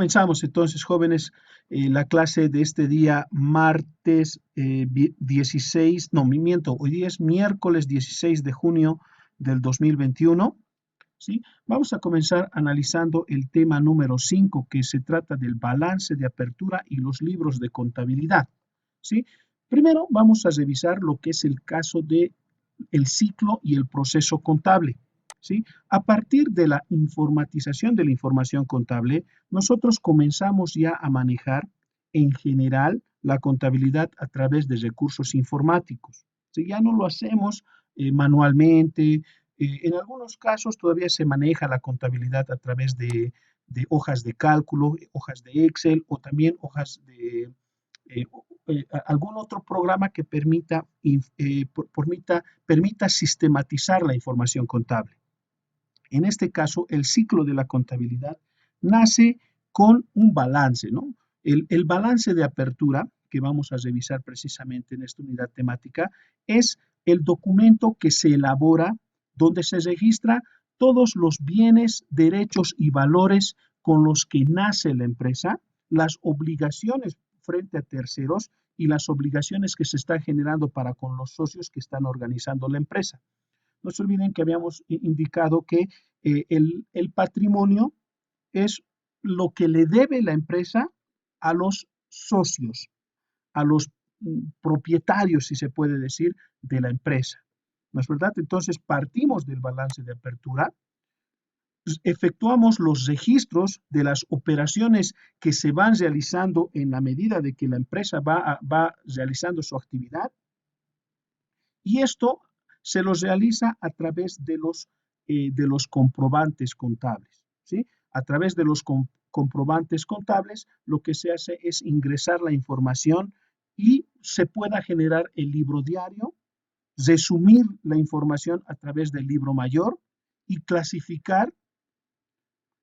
Comenzamos entonces, jóvenes, la clase de este día, martes 16, no, me miento, hoy día es miércoles 16 de junio del 2021, ¿sí? Vamos a comenzar analizando el tema número 5, que se trata del balance de apertura y los libros de contabilidad, ¿sí? Primero vamos a revisar lo que es el caso de el ciclo y el proceso contable, ¿sí? A partir de la informatización de la información contable, nosotros comenzamos ya a manejar en general la contabilidad a través de recursos informáticos, ¿sí? Ya no lo hacemos manualmente. En algunos casos todavía se maneja la contabilidad a través de hojas de cálculo, hojas de Excel o también hojas de eh, algún otro programa que permita sistematizar la información contable. En este caso, el ciclo de la contabilidad nace con un balance, ¿no? El balance de apertura, que vamos a revisar precisamente en esta unidad temática, es el documento que se elabora donde se registra todos los bienes, derechos y valores con los que nace la empresa, las obligaciones frente a terceros y las obligaciones que se están generando para con los socios que están organizando la empresa. No se olviden que habíamos indicado que el patrimonio es lo que le debe la empresa a los socios, a los propietarios, si se puede decir, de la empresa. ¿No es verdad? Entonces partimos del balance de apertura, efectuamos los registros de las operaciones que se van realizando en la medida de que la empresa va realizando su actividad, y esto se los realiza a través de los comprobantes contables, ¿sí? A través de los comprobantes contables, lo que se hace es ingresar la información y se pueda generar el libro diario, resumir la información a través del libro mayor y clasificar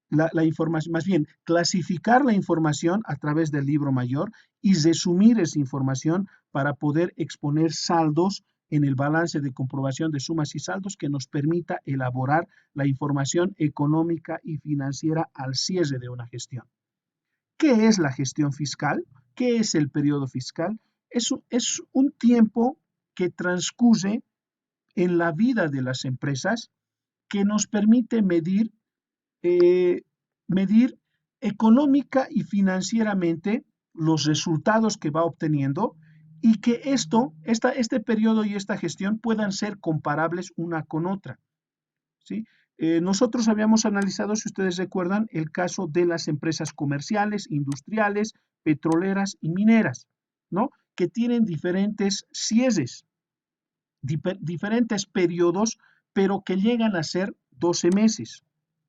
la información, más bien, clasificar la información a través del libro mayor y resumir esa información para poder exponer saldos en el balance de comprobación de sumas y saldos que nos permita elaborar la información económica y financiera al cierre de una gestión. ¿Qué es la gestión fiscal? ¿Qué es el periodo fiscal? Es un tiempo que transcurre en la vida de las empresas que nos permite eh, medir económica y financieramente los resultados que va obteniendo y que este periodo y esta gestión puedan ser comparables una con otra, ¿sí? Nosotros habíamos analizado, si ustedes recuerdan, el caso de las empresas comerciales, industriales, petroleras y mineras, ¿no? Que tienen diferentes cierres, diferentes periodos, pero que llegan a ser 12 meses.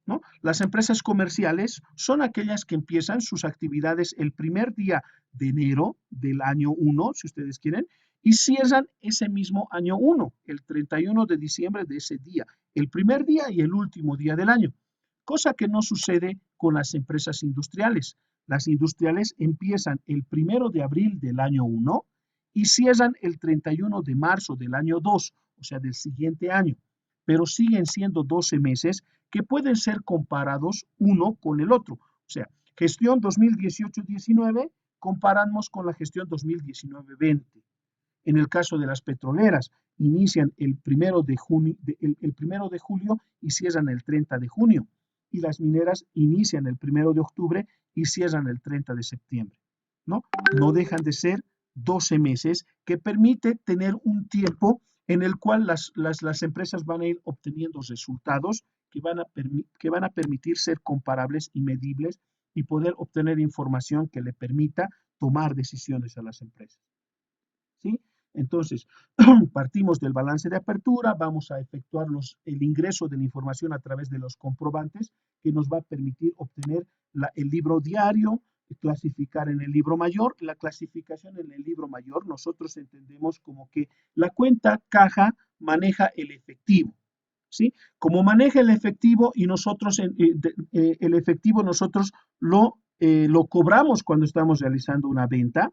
¿No? Las empresas comerciales son aquellas que empiezan sus actividades el primer día de enero del año 1, si ustedes quieren, y cierran ese mismo año 1, el 31 de diciembre de ese día, el primer día y el último día del año, cosa que no sucede con las empresas industriales. Las industriales empiezan el 1 de abril del año 1 y cierran el 31 de marzo del año 2, o sea, del siguiente año, pero siguen siendo 12 meses que pueden ser comparados uno con el otro. O sea, gestión 2018-19 comparamos con la gestión 2019-20. En el caso de las petroleras, inician el 1 de julio y cierran el 30 de junio. Y las mineras inician el 1 de octubre y cierran el 30 de septiembre. ¿No? No dejan de ser 12 meses que permite tener un tiempo en el cual las empresas van a ir obteniendo resultados que van a permitir ser comparables y medibles y poder obtener información que le permita tomar decisiones a las empresas, ¿sí? Entonces, partimos del balance de apertura, vamos a efectuar el ingreso de la información a través de los comprobantes que nos va a permitir obtener el libro diario, clasificar en el libro mayor. La clasificación en el libro mayor nosotros entendemos como que la cuenta caja maneja el efectivo, ¿sí? Como maneja el efectivo y nosotros, el efectivo nosotros lo cobramos cuando estamos realizando una venta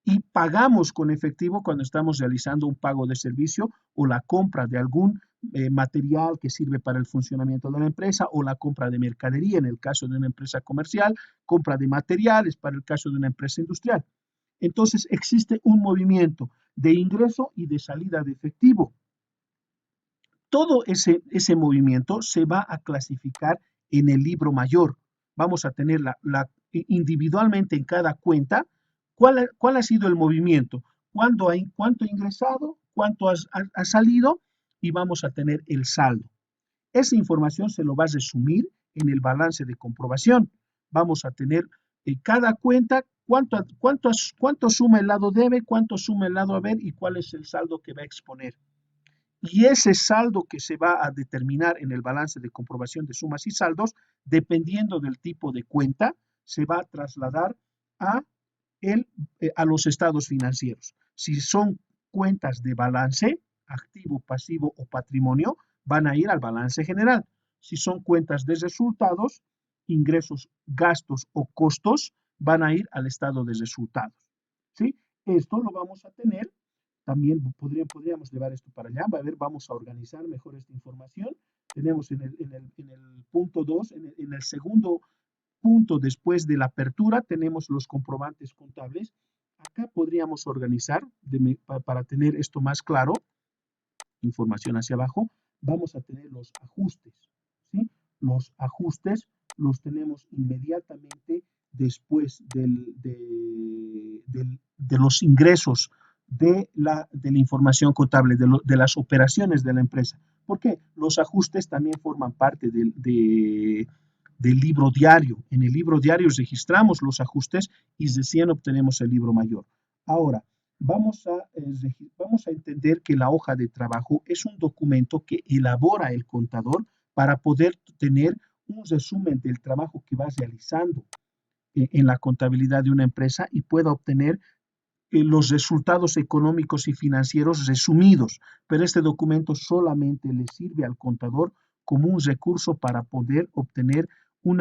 y pagamos con efectivo cuando estamos realizando un pago de servicio o la compra de algún material que sirve para el funcionamiento de la empresa o la compra de mercadería en el caso de una empresa comercial, compra de materiales para el caso de una empresa industrial. Entonces existe un movimiento de ingreso y de salida de efectivo. Todo ese movimiento se va a clasificar en el libro mayor. Vamos a tener individualmente en cada cuenta cuál ha sido el movimiento, cuánto ha ingresado, cuánto ha salido y vamos a tener el saldo. Esa información se lo va a resumir en el balance de comprobación. Vamos a tener cada cuenta cuánto suma el lado debe, cuánto suma el lado haber y cuál es el saldo que va a exponer. Y ese saldo que se va a determinar en el balance de comprobación de sumas y saldos, dependiendo del tipo de cuenta, se va a trasladar a, a los estados financieros. Si son cuentas de balance, activo, pasivo o patrimonio, van a ir al balance general. Si son cuentas de resultados, ingresos, gastos o costos, van a ir al estado de resultados. ¿Sí? Esto lo vamos a tener también podríamos llevar esto para allá. A ver, vamos a organizar mejor esta información. Tenemos en el punto 2, en el segundo punto después de la apertura, tenemos los comprobantes contables. Acá podríamos organizar, para tener esto más claro, información hacia abajo, vamos a tener los ajustes. ¿Sí? Los ajustes los tenemos inmediatamente después de los ingresos de la información contable, de las operaciones de la empresa. ¿Por qué? Los ajustes también forman parte del libro diario. En el libro diario registramos los ajustes y recién obtenemos el libro mayor. Ahora, vamos a entender que la hoja de trabajo es un documento que elabora el contador para poder tener un resumen del trabajo que va realizando en la contabilidad de una empresa y pueda obtener los resultados económicos y financieros resumidos, pero este documento solamente le sirve al contador como un recurso para poder obtener un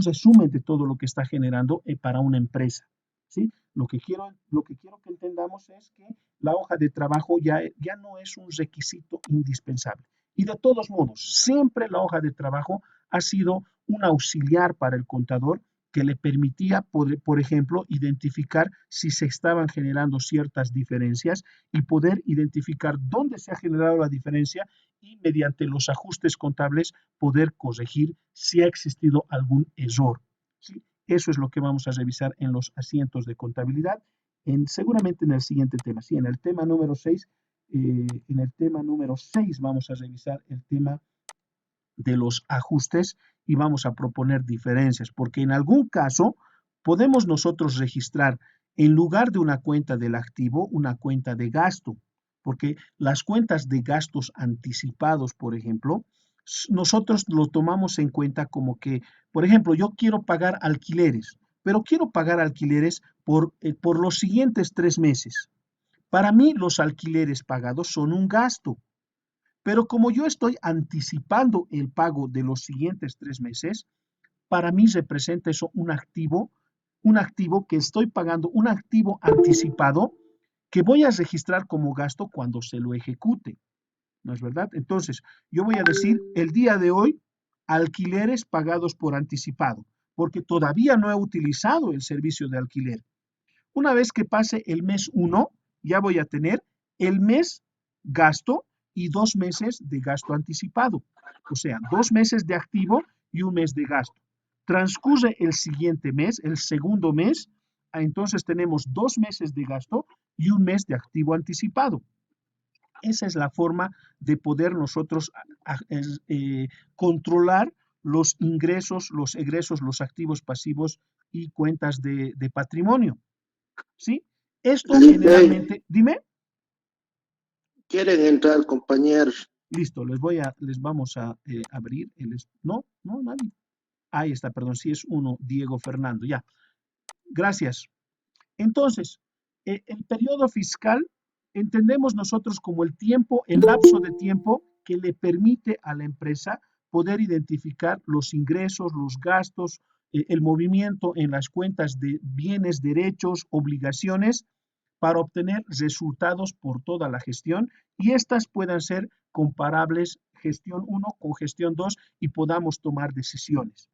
resumen de todo lo que está generando para una empresa. ¿Sí? Lo que quiero que entendamos es que la hoja de trabajo ya no es un requisito indispensable. Y de todos modos, siempre la hoja de trabajo ha sido un auxiliar para el contador que le permitía, por ejemplo, identificar si se estaban generando ciertas diferencias y poder identificar dónde se ha generado la diferencia y mediante los ajustes contables poder corregir si ha existido algún error. ¿Sí? Eso es lo que vamos a revisar en los asientos de contabilidad, seguramente en el siguiente tema. Sí, en el tema número 6, vamos a revisar el tema de los ajustes y vamos a proponer diferencias, porque en algún caso podemos nosotros registrar en lugar de una cuenta del activo, una cuenta de gasto, porque las cuentas de gastos anticipados, por ejemplo, nosotros lo tomamos en cuenta como que, por ejemplo, yo quiero pagar alquileres, pero quiero pagar alquileres por los siguientes 3 meses. Para mí, los alquileres pagados son un gasto. Pero como yo estoy anticipando el pago de los siguientes 3 meses, para mí representa eso un activo que estoy pagando, un activo anticipado que voy a registrar como gasto cuando se lo ejecute. ¿No es verdad? Entonces, yo voy a decir el día de hoy, alquileres pagados por anticipado, porque todavía no he utilizado el servicio de alquiler. Una vez que pase el mes 1, ya voy a tener el mes gasto y 2 meses de gasto anticipado. O sea, 2 meses de activo y un mes de gasto. Transcurre el siguiente mes, el segundo mes, entonces tenemos 2 meses de gasto y un mes de activo anticipado. Esa es la forma de poder nosotros controlar los ingresos, los egresos, los activos pasivos y cuentas de patrimonio. ¿Sí? Esto generalmente, dime. Quieren entrar, compañeros. Listo, les vamos a abrir no, nadie. Ahí está, perdón, sí es uno, Diego Fernando, ya. Gracias. Entonces, el periodo fiscal entendemos nosotros como el tiempo, el lapso de tiempo que le permite a la empresa poder identificar los ingresos, los gastos, el movimiento en las cuentas de bienes, derechos, obligaciones, para obtener resultados por toda la gestión y estas puedan ser comparables gestión 1 con gestión 2 y podamos tomar decisiones,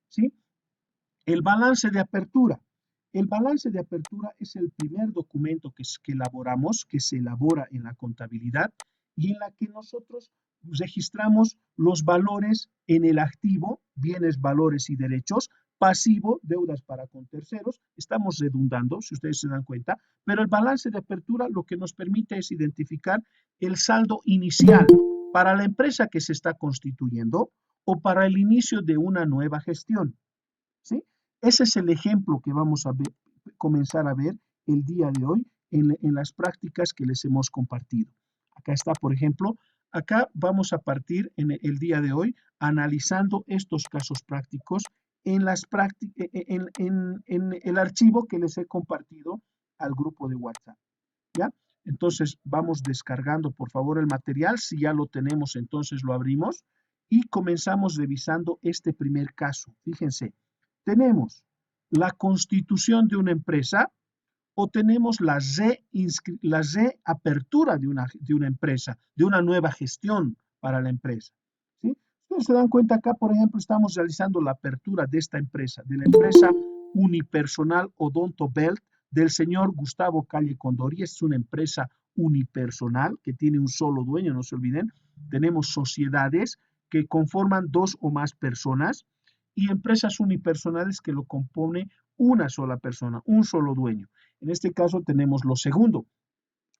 ¿sí? El balance de apertura. El balance de apertura es el primer documento que elaboramos, que se elabora en la contabilidad y en la que nosotros registramos los valores en el activo, bienes, valores y derechos, pasivo, deudas para con terceros. Estamos redundando, si ustedes se dan cuenta, pero el balance de apertura lo que nos permite es identificar el saldo inicial para la empresa que se está constituyendo o para el inicio de una nueva gestión, ¿sí? Ese es el ejemplo que vamos a ver, comenzar a ver el día de hoy en las prácticas que les hemos compartido. Acá está, por ejemplo, acá vamos a partir en el día de hoy analizando estos casos prácticos en el archivo que les he compartido al grupo de WhatsApp, ¿ya? Entonces vamos descargando por favor el material. Si ya lo tenemos, entonces lo abrimos y comenzamos revisando este primer caso. Fíjense, tenemos la constitución de una empresa o tenemos la reapertura de una empresa, de una nueva gestión para la empresa, ¿sí? Ustedes se dan cuenta acá, por ejemplo, estamos realizando la apertura de esta empresa, de la empresa unipersonal Odonto Belt del señor Gustavo Calle Condori. Es una empresa unipersonal que tiene un solo dueño, no se olviden. Tenemos sociedades que conforman 2 o más personas y empresas unipersonales que lo compone una sola persona, un solo dueño. En este caso tenemos lo segundo,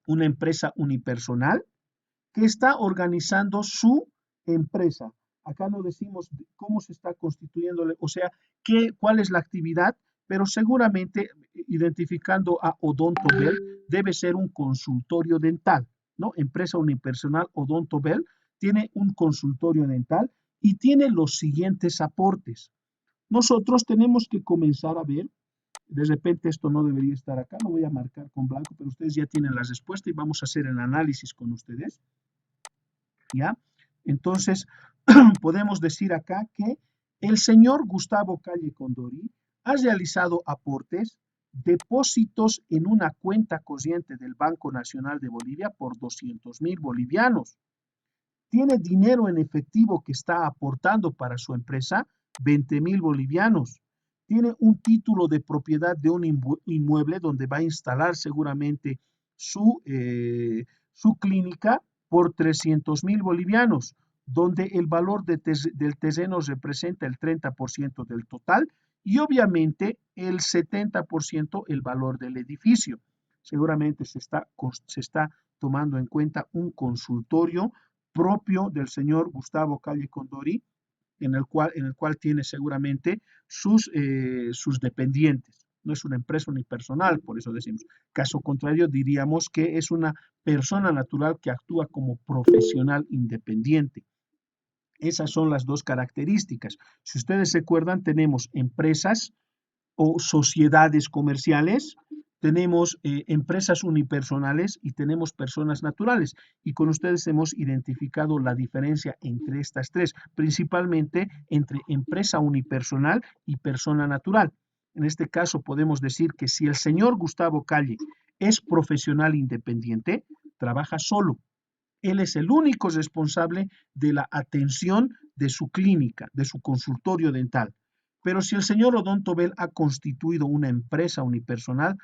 una empresa unipersonal que está organizando su empresa. Acá no decimos cómo se está constituyendo, o sea, cuál es la actividad, pero seguramente identificando a Odontobel debe ser un consultorio dental, ¿no? Empresa unipersonal Odontobel tiene un consultorio dental y tiene los siguientes aportes. Nosotros tenemos que comenzar a ver, de repente esto no debería estar acá, lo voy a marcar con blanco, pero ustedes ya tienen la respuesta y vamos a hacer el análisis con ustedes, ¿ya? Entonces, podemos decir acá que el señor Gustavo Calle Condori ha realizado aportes, depósitos en una cuenta corriente del Banco Nacional de Bolivia por 200.000 bolivianos. Tiene dinero en efectivo que está aportando para su empresa, 20.000 bolivianos. Tiene un título de propiedad de un inmueble donde va a instalar seguramente su clínica por 300.000 bolivianos, donde el valor del terreno representa el 30% del total y obviamente el 70% el valor del edificio. Seguramente se está tomando en cuenta un consultorio propio del señor Gustavo Calle Condori, en el cual tiene seguramente sus dependientes. No es una empresa unipersonal, por eso decimos. Caso contrario, diríamos que es una persona natural que actúa como profesional independiente. Esas son las dos características. Si ustedes se acuerdan, tenemos empresas o sociedades comerciales, tenemos empresas unipersonales y tenemos personas naturales. Y con ustedes hemos identificado la diferencia entre estas tres, principalmente entre empresa unipersonal y persona natural. En este caso podemos decir que si el señor Gustavo Calle es profesional independiente, trabaja solo. Él es el único responsable de la atención de su clínica, de su consultorio dental. Pero si el señor Odontobel ha constituido una empresa unipersonal,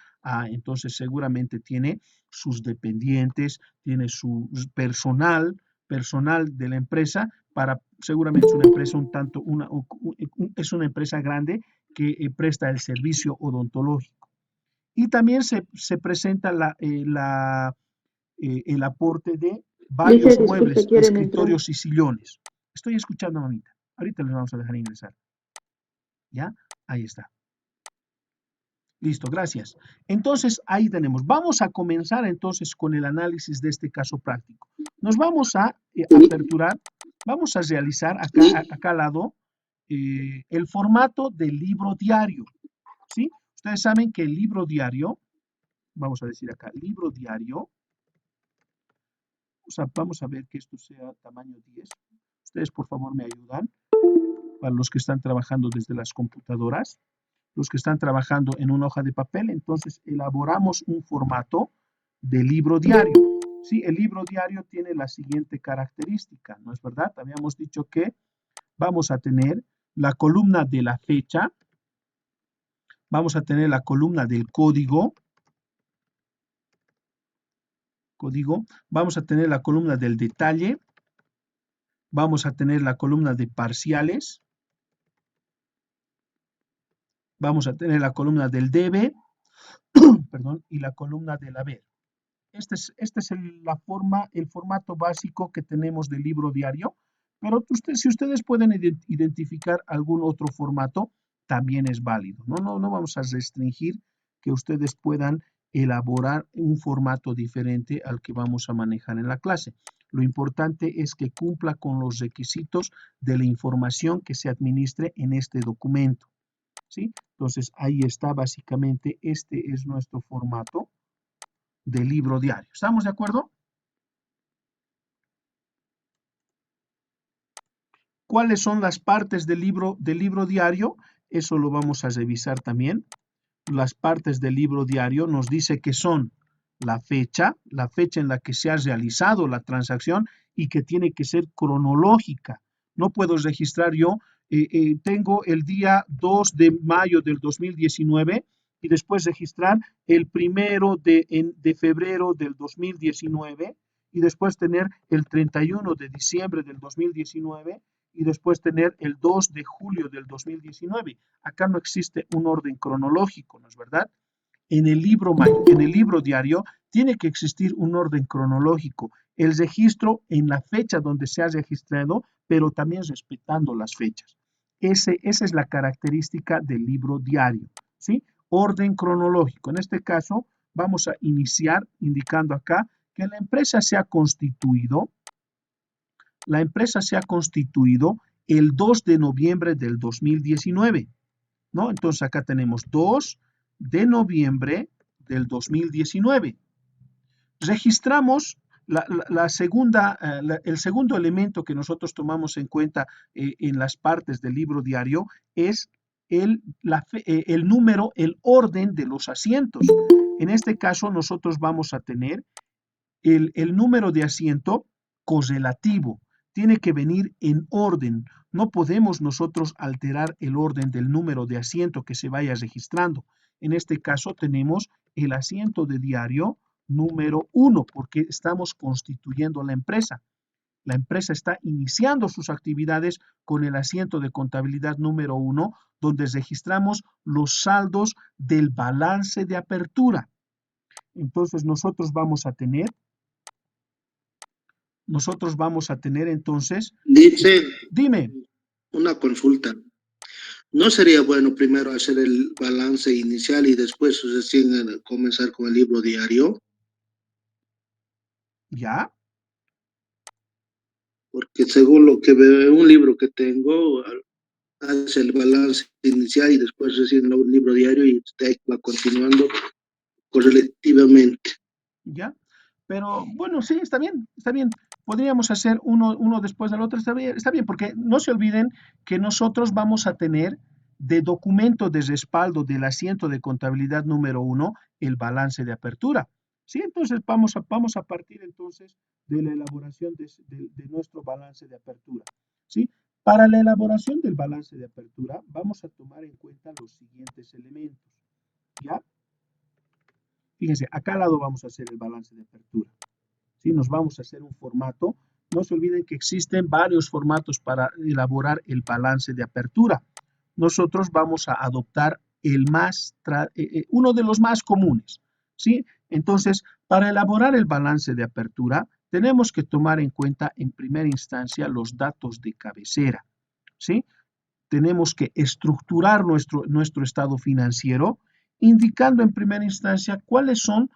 entonces seguramente tiene sus dependientes, tiene su personal de la empresa, seguramente es una empresa es una empresa grande que presta el servicio odontológico. Y también se presenta el aporte de varios muebles, escritorios y sillones. Estoy escuchando, mamita. Ahorita les vamos a dejar ingresar. ¿Ya? Ahí está. Listo, gracias. Entonces, ahí tenemos. Vamos a comenzar entonces con el análisis de este caso práctico. Nos vamos a aperturar, vamos a realizar acá al lado el formato del libro diario. ¿Sí? Ustedes saben que el libro diario, vamos a decir acá, libro diario, o sea, vamos a ver que esto sea tamaño 10. Ustedes, por favor, me ayudan. Para los que están trabajando desde las computadoras, los que están trabajando en una hoja de papel, entonces elaboramos un formato de libro diario, Sí, el libro diario tiene la siguiente característica, ¿no es verdad? Habíamos dicho que vamos a tener la columna de la fecha, vamos a tener la columna del código, vamos a tener la columna del detalle, vamos a tener la columna de parciales, vamos a tener la columna del debe, perdón, y la columna del haber. Este es el formato básico que tenemos del libro diario, pero si ustedes pueden identificar algún otro formato, también es válido. No vamos a restringir que ustedes puedan elaborar un formato diferente al que vamos a manejar en la clase. Lo importante es que cumpla con los requisitos de la información que se administre en este documento, ¿sí? Entonces, ahí está básicamente, este es nuestro formato de libro diario. ¿Estamos de acuerdo? ¿Cuáles son las partes del libro diario? Eso lo vamos a revisar también. Las partes del libro diario nos dice que son la fecha en la que se ha realizado la transacción y que tiene que ser cronológica. No puedo registrar yo, tengo el día 2 de mayo del 2019 y después registrar el 1 de febrero del 2019 y después tener el 31 de diciembre del 2019 y después tener el 2 de julio del 2019. Acá no existe un orden cronológico, ¿no es verdad? En el libro diario tiene que existir un orden cronológico, el registro en la fecha donde se ha registrado, pero también respetando las fechas. Esa es la característica del libro diario, ¿sí? Orden cronológico. En este caso, vamos a iniciar indicando acá que la empresa se ha constituido el 2 de noviembre del 2019, ¿no? Entonces acá tenemos 2 de noviembre del 2019. Registramos el segundo elemento que nosotros tomamos en cuenta en las partes del libro diario es el número, el orden de los asientos. En este caso nosotros vamos a tener el número de asiento correlativo. Tiene que venir en orden. No podemos nosotros alterar el orden del número de asiento que se vaya registrando. En este caso tenemos el asiento de diario número 1 porque estamos constituyendo la empresa. La empresa está iniciando sus actividades con el asiento de contabilidad número 1, donde registramos los saldos del balance de apertura. Entonces nosotros vamos a tener entonces, Dice dime, una consulta. ¿No sería bueno primero hacer el balance inicial y después recién comenzar con el libro diario? ¿ya? Porque según lo que veo en un libro que tengo, hace el balance inicial y después recién el libro diario y usted va continuando correlativamente. ¿Ya? Pero bueno, sí, está bien, está bien. Podríamos hacer uno después del otro, está bien, porque no se olviden que nosotros vamos a tener de documento de respaldo del asiento de contabilidad número 1 el balance de apertura. ¿Sí? Entonces vamos a partir entonces de la elaboración de nuestro balance de apertura. ¿Sí? Para la elaboración del balance de apertura vamos a tomar en cuenta los siguientes elementos. ¿Ya? Fíjense, acá al lado vamos a hacer el balance de apertura. ¿Sí? Nos vamos a hacer un formato. No se olviden que existen varios formatos para elaborar el balance de apertura. Nosotros vamos a adoptar uno de los más comunes. ¿Sí? Entonces, para elaborar el balance de apertura, tenemos que tomar en cuenta en primera instancia los datos de cabecera. ¿Sí? Tenemos que estructurar nuestro estado financiero, indicando en primera instancia cuáles son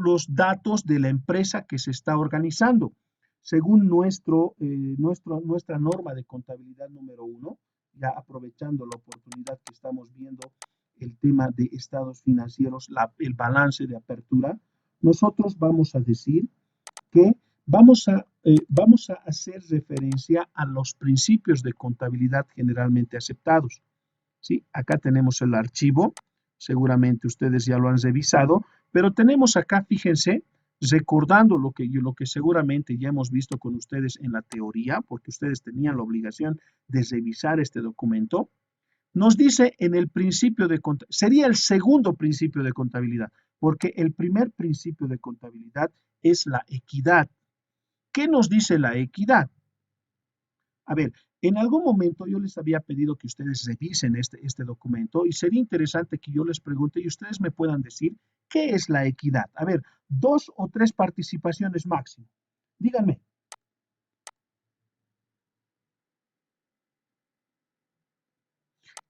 los datos de la empresa que se está organizando. Según nuestra norma de contabilidad número 1, ya aprovechando la oportunidad que estamos viendo el tema de estados financieros, el balance de apertura, nosotros vamos a decir que vamos a hacer referencia a los principios de contabilidad generalmente aceptados. ¿Sí? Acá tenemos el archivo, seguramente ustedes ya lo han revisado, pero tenemos acá, fíjense, recordando lo que seguramente ya hemos visto con ustedes en la teoría, porque ustedes tenían la obligación de revisar este documento, nos dice en el principio de contabilidad, sería el segundo principio de contabilidad, porque el primer principio de contabilidad es la equidad. ¿Qué nos dice la equidad? A ver, en algún momento yo les había pedido que ustedes revisen este documento y sería interesante que yo les pregunte y ustedes me puedan decir qué es la equidad. A ver, 2 o 3 participaciones máximo. Díganme,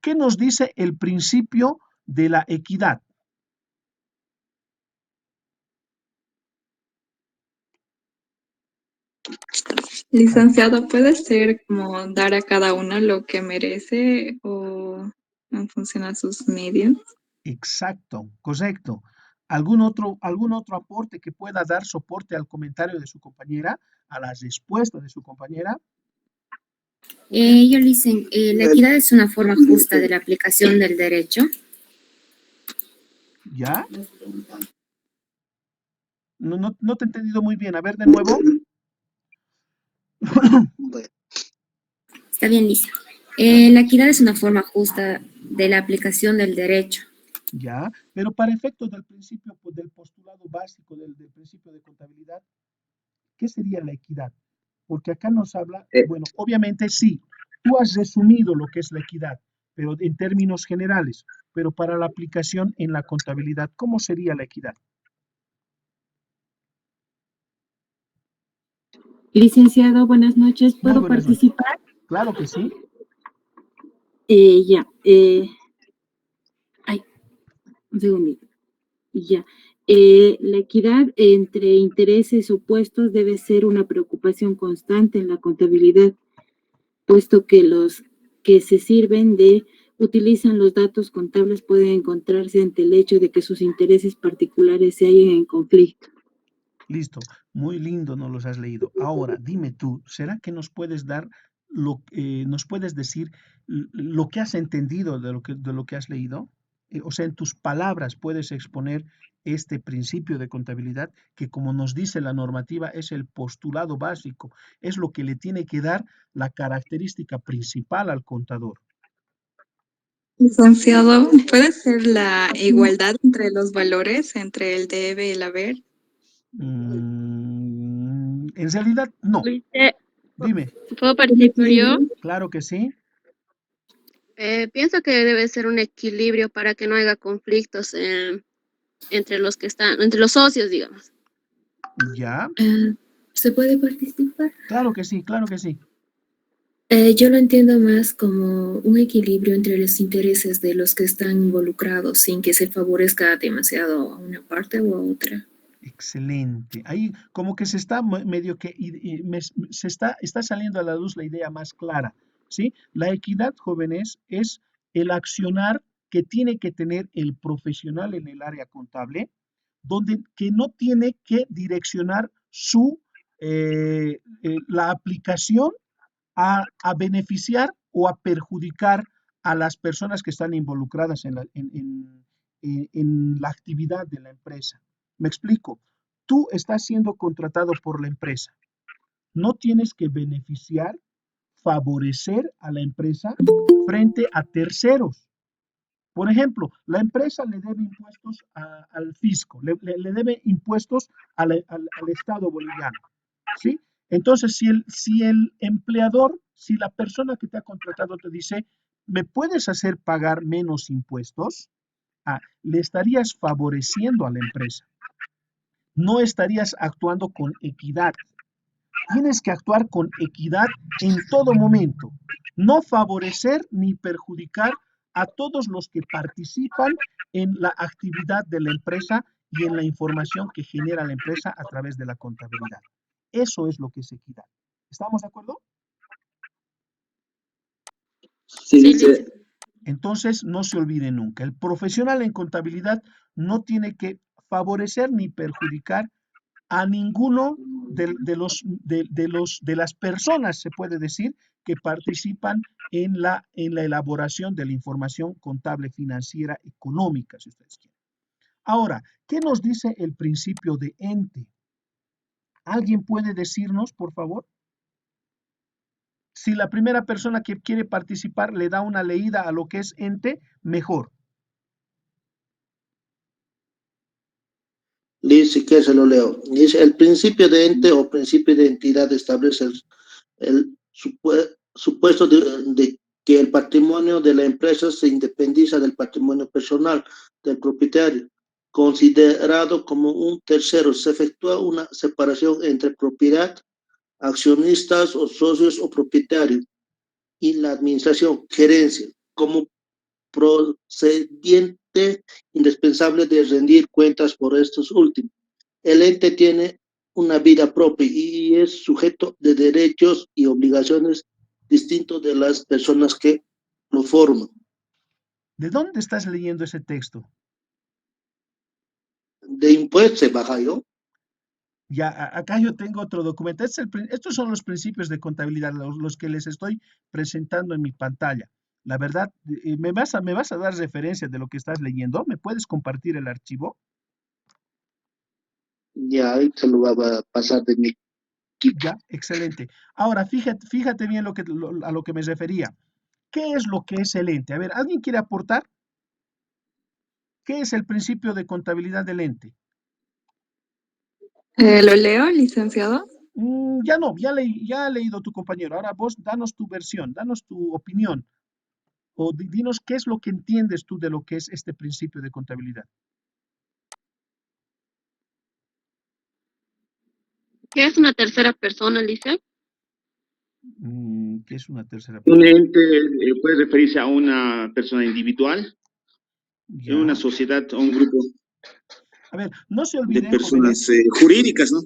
¿qué nos dice el principio de la equidad? Licenciado, ¿puede ser como dar a cada uno lo que merece o en función a sus medios? Exacto, correcto. Algún otro aporte que pueda dar soporte al comentario de su compañera, a la respuesta de su compañera? Ellos dicen, la equidad es una forma justa de la aplicación del derecho. ¿Ya? No te he entendido muy bien. A ver, de nuevo. Bueno, Está bien, dice. La equidad es una forma justa de la aplicación del derecho. Ya, pero para efectos del principio, pues, del postulado básico del principio de contabilidad, ¿qué sería la equidad? Porque acá nos habla, bueno, obviamente sí, tú has resumido lo que es la equidad, pero en términos generales, pero para la aplicación en la contabilidad, ¿cómo sería la equidad? Licenciado, buenas noches. Muy ¿Puedo buenas noches. participar? Claro que sí. Ya. Ay, un segundito. Ya. La equidad entre intereses opuestos debe ser una preocupación constante en la contabilidad, puesto que los que se sirven de utilizan los datos contables pueden encontrarse ante el hecho de que sus intereses particulares se hallen en conflicto. Listo, muy lindo, no los has leído. Ahora, dime tú, ¿será que nos puedes dar nos puedes decir lo que has entendido de lo que has leído? O sea, en tus palabras puedes exponer este principio de contabilidad que, como nos dice la normativa, es el postulado básico, es lo que le tiene que dar la característica principal al contador. Licenciado, ¿puede ser la igualdad entre los valores, entre el debe y el haber? En realidad, no. Este, Dime, ¿Puedo participar yo? claro que sí, Pienso que debe ser un equilibrio para que no haya conflictos entre los que están, entre los socios, digamos. ya, ¿Se puede participar? claro que sí, claro que sí. Yo lo entiendo más como un equilibrio entre los intereses de los que están involucrados sin que se favorezca demasiado a una parte u a otra. Excelente. Ahí como que se está medio que está saliendo a la luz la idea más clara, ¿sí? La equidad, jóvenes, es el accionar que tiene que tener el profesional en el área contable, donde que no tiene que direccionar la aplicación a beneficiar o a perjudicar a las personas que están involucradas en la actividad de la empresa. Me explico. Tú estás siendo contratado por la empresa. No tienes que beneficiar, favorecer a la empresa frente a terceros. Por ejemplo, la empresa le debe impuestos al fisco, le debe impuestos al Estado boliviano, ¿sí? Entonces, si el empleador, si la persona que te ha contratado te dice, ¿me puedes hacer pagar menos impuestos? Le estarías favoreciendo a la empresa. No estarías actuando con equidad. Tienes que actuar con equidad en todo momento. No favorecer ni perjudicar a todos los que participan en la actividad de la empresa y en la información que genera la empresa a través de la contabilidad. Eso es lo que es equidad. ¿Estamos de acuerdo? sí, Sí, dice, Entonces, no se olvide nunca, el profesional en contabilidad no tiene que favorecer ni perjudicar a ninguno de las personas, se puede decir, que participan en la elaboración de la información contable, financiera, económica, si ustedes quieren. Ahora, ¿qué nos dice el principio de ente? ¿Alguien puede decirnos, por favor? Si la primera persona que quiere participar le da una leída a lo que es ente, mejor. Dice que se lo leo. Dice, el principio de ente o principio de entidad establece el supuesto de que el patrimonio de la empresa se independiza del patrimonio personal del propietario, considerado como un tercero. Se efectúa una separación entre propiedad, accionistas o socios o propietarios y la administración, gerencia, como procediente indispensable de rendir cuentas por estos últimos. El ente tiene una vida propia y es sujeto de derechos y obligaciones distintos de las personas que lo forman. ¿De dónde estás leyendo ese texto? De impuestos se baja yo. Ya, acá yo tengo otro documento. Estos son los principios de contabilidad, los que les estoy presentando en mi pantalla. La verdad, ¿me vas a dar referencia de lo que estás leyendo? ¿Me puedes compartir el archivo? Ya ahí se lo va a pasar de mi equipo. Ya, excelente. Ahora, fíjate bien a lo que me refería. ¿Qué es lo que es el ente? A ver, ¿alguien quiere aportar? ¿Qué es el principio de contabilidad del ente? ¿Lo leo, licenciado? Ya no, ya ha leído tu compañero. Ahora vos danos tu versión, danos tu opinión. O dinos qué es lo que entiendes tú de lo que es este principio de contabilidad. ¿Qué es una tercera persona, Lisa? ¿Qué es una tercera Un persona? ente puede referirse a una persona individual, en una Ya. sociedad o un grupo A ver, no se de olviden, personas jóvenes, jurídicas, ¿no?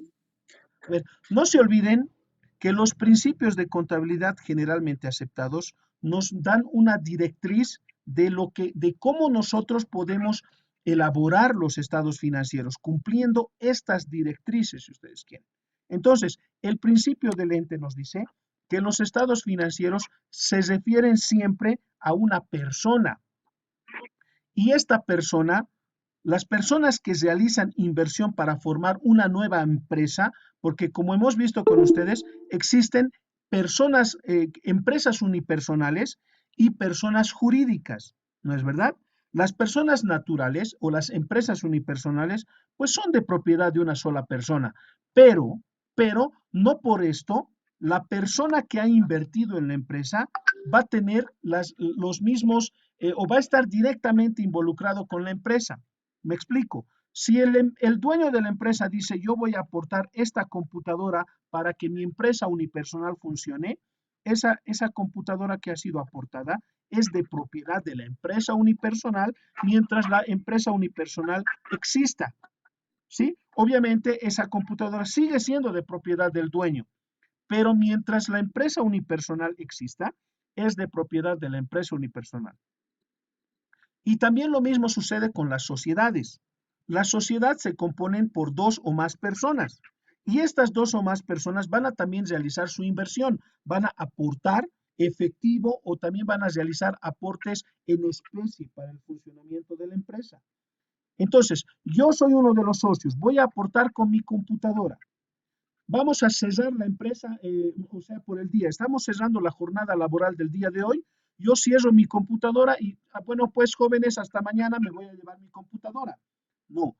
a ver, no se olviden que los principios de contabilidad generalmente aceptados nos dan una directriz de cómo nosotros podemos elaborar los estados financieros, cumpliendo estas directrices, si ustedes quieren. Entonces, el principio del ente nos dice que los estados financieros se refieren siempre a una persona, y esta persona, las personas que realizan inversión para formar una nueva empresa, porque como hemos visto con ustedes, existen personas, empresas unipersonales y personas jurídicas, ¿no es verdad? Las personas naturales o las empresas unipersonales, pues son de propiedad de una sola persona, pero no por esto la persona que ha invertido en la empresa va a tener los mismos o va a estar directamente involucrado con la empresa. Me explico. Si el dueño de la empresa dice yo voy a aportar esta computadora para que mi empresa unipersonal funcione, esa computadora que ha sido aportada es de propiedad de la empresa unipersonal mientras la empresa unipersonal exista. ¿Sí? Obviamente esa computadora sigue siendo de propiedad del dueño, pero mientras la empresa unipersonal exista, es de propiedad de la empresa unipersonal. Y también lo mismo sucede con las sociedades. Las sociedades se componen por dos o más personas y estas dos o más personas van a también realizar su inversión, van a aportar efectivo o también van a realizar aportes en especie para el funcionamiento de la empresa. Entonces, yo soy uno de los socios, voy a aportar con mi computadora. Vamos a cerrar la empresa, o sea, por el día. Estamos cerrando la jornada laboral del día de hoy. Yo cierro mi computadora y, bueno, pues jóvenes, hasta mañana me voy a llevar mi computadora. No,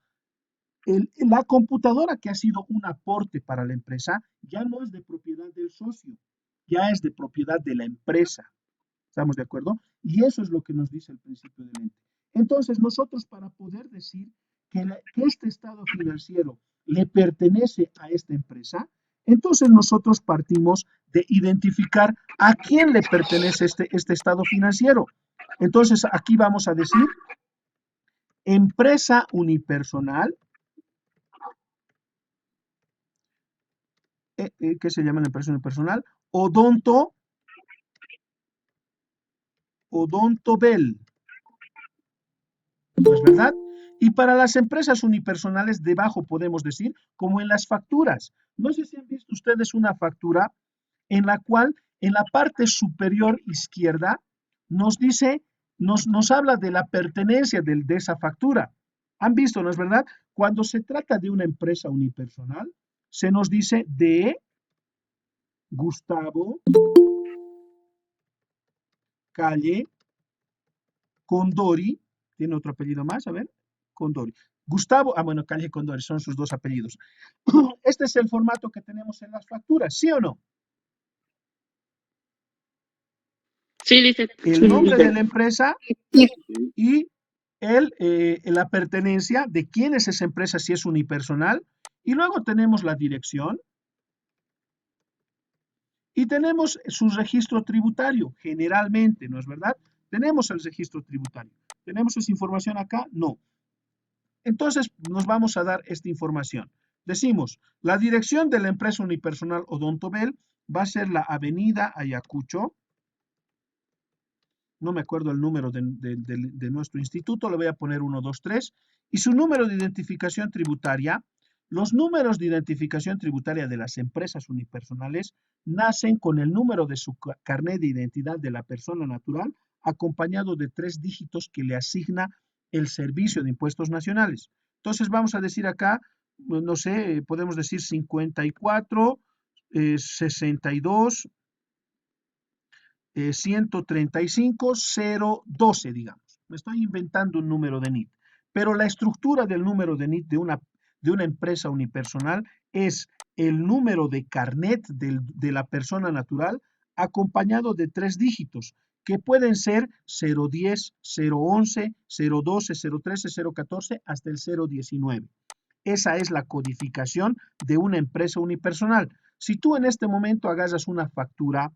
la computadora que ha sido un aporte para la empresa ya no es de propiedad del socio, ya es de propiedad de la empresa. ¿Estamos de acuerdo? Y eso es lo que nos dice el principio del ente. Entonces, nosotros para poder decir que este estado financiero le pertenece a esta empresa, entonces nosotros partimos de identificar a quién le pertenece este estado financiero. Entonces, aquí vamos a decir empresa unipersonal. ¿Qué se llama la empresa unipersonal? Odontobel. ¿No es verdad? Y para las empresas unipersonales, debajo podemos decir, como en las facturas. No sé si han visto ustedes una factura en la cual en la parte superior izquierda nos dice, nos habla de la pertenencia de esa factura. ¿Han visto, no es verdad? Cuando se trata de una empresa unipersonal, se nos dice de Gustavo Calle Condori. ¿Tiene otro apellido más? A ver, Condori. Gustavo, bueno, Calle Condori, son sus dos apellidos. Este es el formato que tenemos en las facturas, ¿sí o no? Sí, dice. El nombre de la empresa y la pertenencia de quién es esa empresa, si es unipersonal, y luego tenemos la dirección y tenemos su registro tributario, generalmente, ¿no es verdad? Tenemos el registro tributario. ¿Tenemos esa información acá? No. Entonces, nos vamos a dar esta información. Decimos, la dirección de la empresa unipersonal Odontobel va a ser la avenida Ayacucho. No me acuerdo el número de nuestro instituto, le voy a poner 1, 2, 3. Y su número de identificación tributaria. Los números de identificación tributaria de las empresas unipersonales nacen con el número de su carnet de identidad de la persona natural, acompañado de 3 dígitos que le asigna el Servicio de Impuestos Nacionales. Entonces vamos a decir acá, no sé, podemos decir 54, 62, 135, 012, digamos. Me estoy inventando un número de NIT. Pero la estructura del número de NIT de una empresa unipersonal es el número de carnet de la persona natural acompañado de 3 dígitos, que pueden ser 010, 011, 012, 013, 014 hasta el 019. Esa es la codificación de una empresa unipersonal. Si tú en este momento agarras una factura,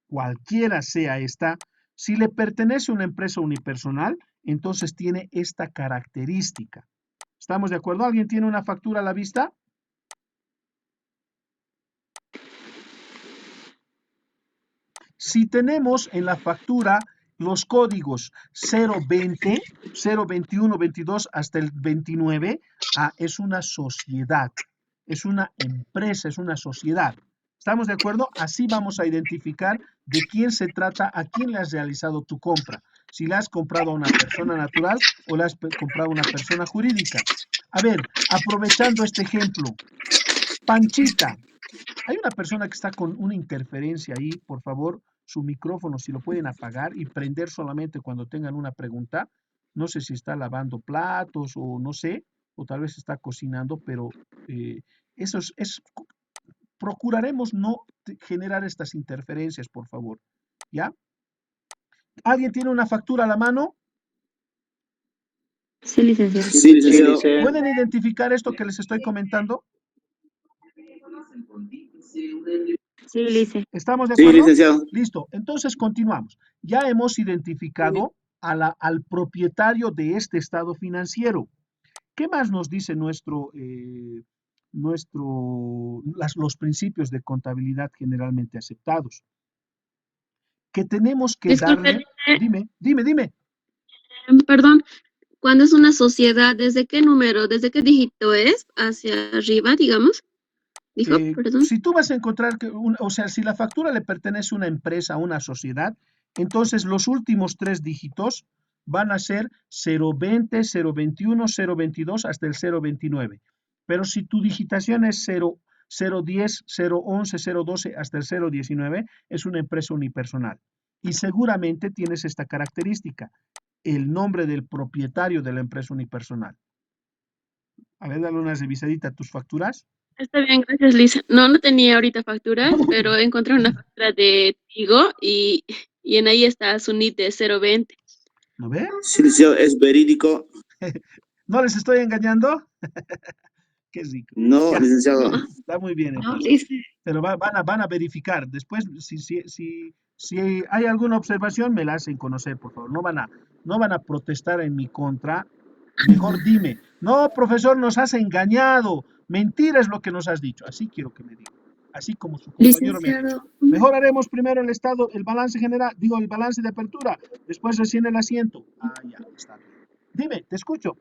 cualquiera sea esta, si le pertenece a una empresa unipersonal, entonces tiene esta característica. ¿Estamos de acuerdo? ¿Alguien tiene una factura a la vista? Si tenemos en la factura los códigos 020, 021, 22 hasta el 29, es una sociedad, es una empresa, es una sociedad. ¿Estamos de acuerdo? Así vamos a identificar de quién se trata, a quién le has realizado tu compra. Si la has comprado a una persona natural o la has comprado a una persona jurídica. A ver, aprovechando este ejemplo, Panchita, hay una persona que está con una interferencia ahí, por favor, su micrófono, si lo pueden apagar y prender solamente cuando tengan una pregunta. No sé si está lavando platos o no sé, o tal vez está cocinando, pero eso procuraremos no generar estas interferencias, por favor. ¿Ya? ¿Alguien tiene una factura a la mano? Sí, licenciado. Sí, licenciado. ¿Pueden identificar esto que les estoy comentando? Sí, lice. ¿Estamos de Sí, acuerdo? licenciado. Listo. Entonces continuamos. Ya hemos identificado al propietario de este estado financiero. ¿Qué más nos dice los principios de contabilidad generalmente aceptados? Que tenemos que Disculpe, darle... Dime. perdón, cuando es una sociedad, ¿desde qué número, desde qué dígito es hacia arriba, digamos? Dijo, perdón. Si tú vas a encontrar o sea, si la factura le pertenece a una empresa, a una sociedad, entonces los últimos 3 dígitos van a ser 020, 021, 022 hasta el 029. Pero si tu digitación es 010, 011, 012 hasta el 019, es una empresa unipersonal. Y seguramente tienes esta característica, el nombre del propietario de la empresa unipersonal. A ver, dale una revisadita a tus facturas. Está bien, gracias, Lisa. No tenía ahorita facturas, pero encontré una factura de Tigo y en ahí está su NIT de 020. ¿No ve? Sí, licenciado, es verídico. ¿No les estoy engañando? Qué rico. No, Ya, licenciado. está muy bien No, entonces. Lisa. Pero van a verificar. Después, si hay alguna observación, me la hacen conocer, por favor. No van a protestar en mi contra. Mejor dime, no, profesor, nos has engañado. Mentira es lo que nos has dicho. Así quiero que me diga. Así como su compañero me ha dicho. Licenciado, Mejor haremos primero el estado, el balance general, el balance de apertura, después recién el asiento. Ya, está bien. Dime, te escucho.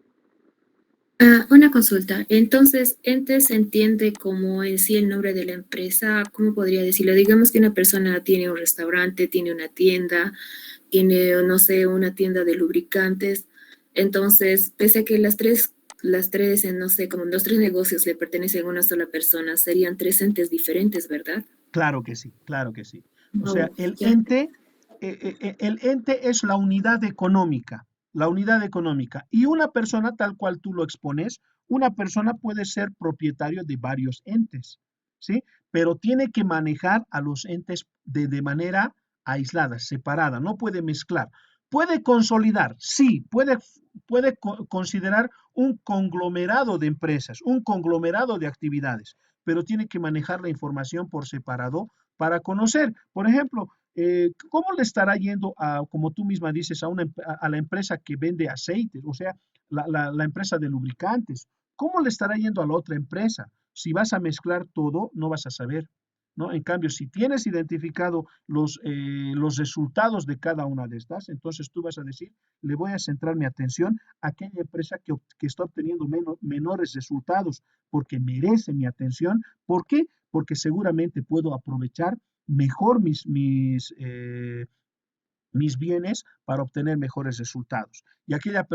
una consulta. Entonces, ente se entiende como en sí el nombre de la empresa. ¿Cómo podría decirlo? Digamos que una persona tiene un restaurante, tiene una tienda, tiene, no sé, una tienda de lubricantes. Entonces, pese a que las 3 las tres, no sé, como los tres negocios le pertenecen a una sola persona, serían tres entes diferentes, ¿verdad? Claro que sí, claro que sí. O Oh, sea, ya. el ente es la unidad económica. Y una persona, tal cual tú lo expones, una persona puede ser propietario de varios entes, ¿sí? Pero tiene que manejar a los entes de manera aislada, separada, no puede mezclar. Puede consolidar, sí, puede considerar un conglomerado de empresas, un conglomerado de actividades, pero tiene que manejar la información por separado para conocer. Por ejemplo, ¿cómo le estará yendo a, como tú misma dices, a la empresa que vende aceites, o sea, la empresa de lubricantes? ¿Cómo le estará yendo a la otra empresa? Si vas a mezclar todo, no vas a saber, ¿no? En cambio, si tienes identificado los resultados de cada una de estas, entonces tú vas a decir, le voy a centrar mi atención a aquella empresa que está obteniendo menores resultados, porque merece mi atención. ¿Por qué? Porque seguramente puedo aprovechar mejor mis bienes para obtener mejores resultados. Y aquella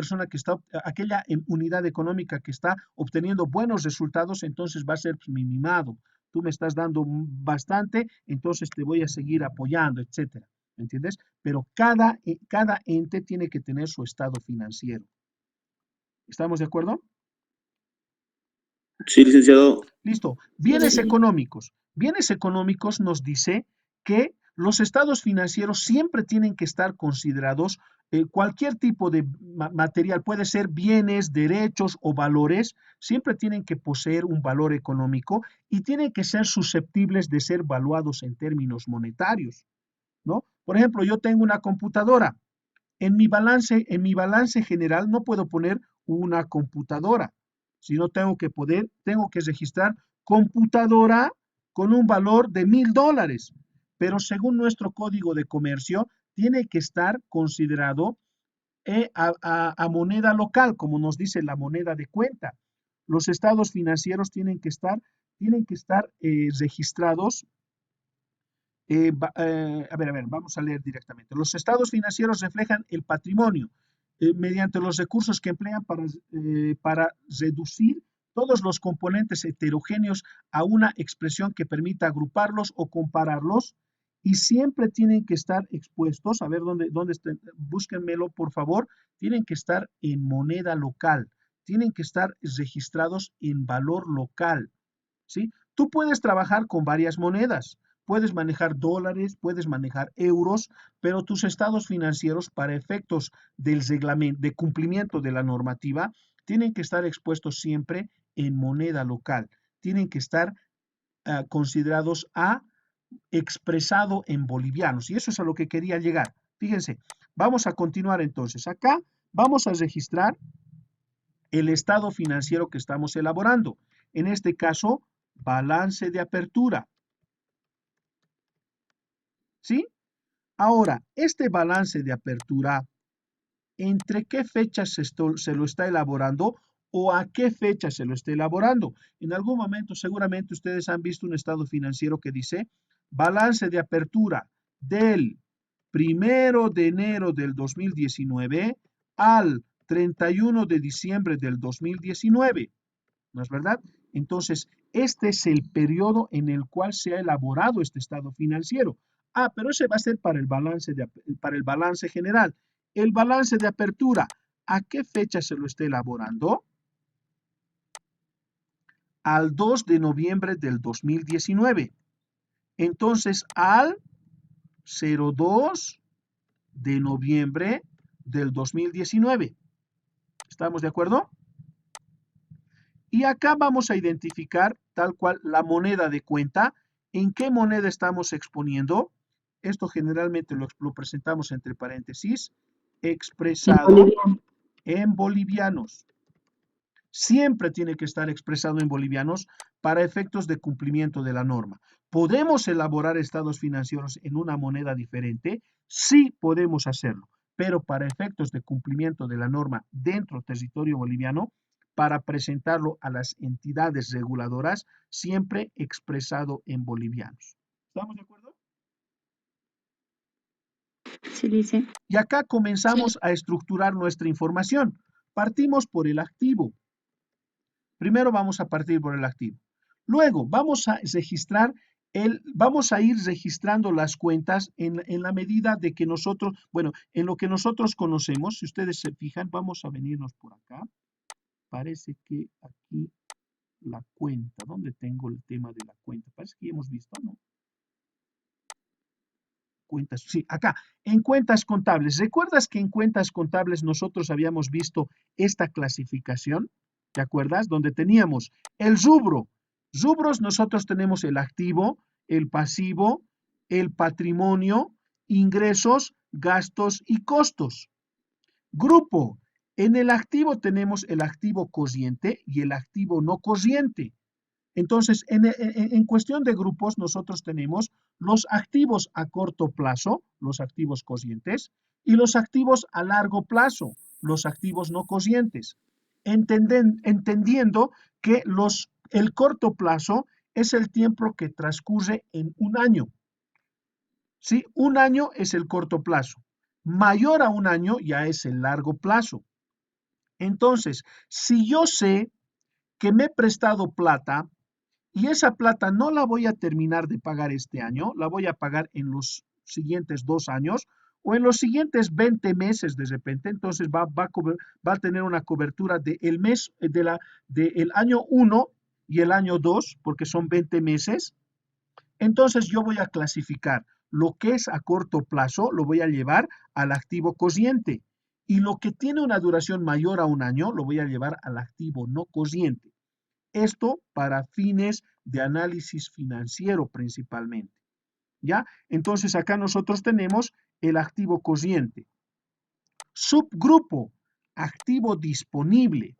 unidad económica que está obteniendo buenos resultados, entonces va a ser pues, mi mimado. Tú me estás dando bastante, entonces te voy a seguir apoyando, etcétera. ¿Me entiendes? Pero cada ente tiene que tener su estado financiero. ¿Estamos de acuerdo? Sí, licenciado. Listo. Sí. Bienes económicos nos dice que los estados financieros siempre tienen que estar considerados, cualquier tipo de material, puede ser bienes, derechos o valores, siempre tienen que poseer un valor económico y tienen que ser susceptibles de ser valuados en términos monetarios, ¿no? Por ejemplo, yo tengo una computadora. En mi balance general no puedo poner una computadora, sino tengo que registrar computadora con un valor de $1,000. Pero según nuestro código de comercio, tiene que estar considerado a moneda local, como nos dice la moneda de cuenta. Los estados financieros tienen que estar registrados. A ver, vamos a leer directamente. Los estados financieros reflejan el patrimonio mediante los recursos que emplean para reducir todos los componentes heterogéneos a una expresión que permita agruparlos o compararlos, y siempre tienen que estar expuestos, a ver dónde estén, búsquenmelo por favor, tienen que estar en moneda local, tienen que estar registrados en valor local, ¿sí? Tú puedes trabajar con varias monedas, puedes manejar dólares, puedes manejar euros, pero tus estados financieros para efectos del reglamento, de cumplimiento de la normativa, tienen que estar expuestos siempre en moneda local, tienen que estar considerados expresado en bolivianos, y eso es a lo que quería llegar. Fíjense, vamos a continuar entonces. Acá vamos a registrar el estado financiero que estamos elaborando. En este caso, balance de apertura. ¿Sí? Ahora, este balance de apertura, ¿entre qué fechas se lo está elaborando o a qué fecha se lo está elaborando? En algún momento seguramente ustedes han visto un estado financiero que dice balance de apertura del 1 de enero del 2019 al 31 de diciembre del 2019. ¿No es verdad? Entonces, este es el periodo en el cual se ha elaborado este estado financiero. Pero ese va a ser para el balance general. El balance de apertura, ¿a qué fecha se lo está elaborando? Al 2 de noviembre del 2019. Entonces, al 02 de noviembre del 2019. ¿Estamos de acuerdo? Y acá vamos a identificar tal cual la moneda de cuenta. ¿En qué moneda estamos exponiendo? Esto generalmente lo presentamos entre paréntesis, expresado en bolivianos. Siempre tiene que estar expresado en bolivianos para efectos de cumplimiento de la norma. ¿Podemos elaborar estados financieros en una moneda diferente? Sí podemos hacerlo, pero para efectos de cumplimiento de la norma dentro del territorio boliviano, para presentarlo a las entidades reguladoras, siempre expresado en bolivianos. ¿Estamos de acuerdo? Sí, dice. Y acá comenzamos a estructurar nuestra información. Partimos por el activo. Primero vamos a partir por el activo. Luego vamos a registrar vamos a ir registrando las cuentas en la medida de que nosotros, bueno, en lo que nosotros conocemos. Si ustedes se fijan, vamos a venirnos por acá. Parece que aquí la cuenta, ¿dónde tengo el tema de la cuenta? Parece que ya hemos visto, ¿no? Cuentas, sí, acá, en cuentas contables. ¿Recuerdas que en cuentas contables nosotros habíamos visto esta clasificación? ¿Te acuerdas? Donde teníamos el rubro. Rubros, nosotros tenemos el activo, el pasivo, el patrimonio, ingresos, gastos y costos. Grupo. En el activo tenemos el activo corriente y el activo no corriente. Entonces, en cuestión de grupos, nosotros tenemos los activos a corto plazo, los activos corrientes, y los activos a largo plazo, los activos no corrientes. Entendiendo que el corto plazo es el tiempo que transcurre en un año. ¿Sí? Un año es el corto plazo. Mayor a un año ya es el largo plazo. Entonces, si yo sé que me he prestado plata y esa plata no la voy a terminar de pagar este año, la voy a pagar en los siguientes 2 años o en los siguientes 20 meses de repente, entonces va a tener una cobertura del mes, del año 1 y el año 2, porque son 20 meses. Entonces yo voy a clasificar lo que es a corto plazo, lo voy a llevar al activo corriente. Y lo que tiene una duración mayor a un año, lo voy a llevar al activo no corriente. Esto para fines de análisis financiero principalmente. ¿Ya? Entonces acá nosotros tenemos el activo corriente. Subgrupo, activo disponible.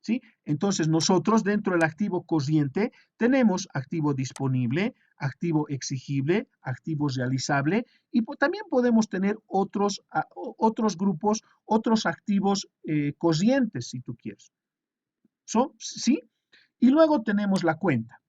¿Sí? Entonces nosotros dentro del activo corriente tenemos activo disponible, activo exigible, activo realizable y también podemos tener otros grupos, otros activos corrientes si tú quieres. ¿Sí? Y luego tenemos la cuenta,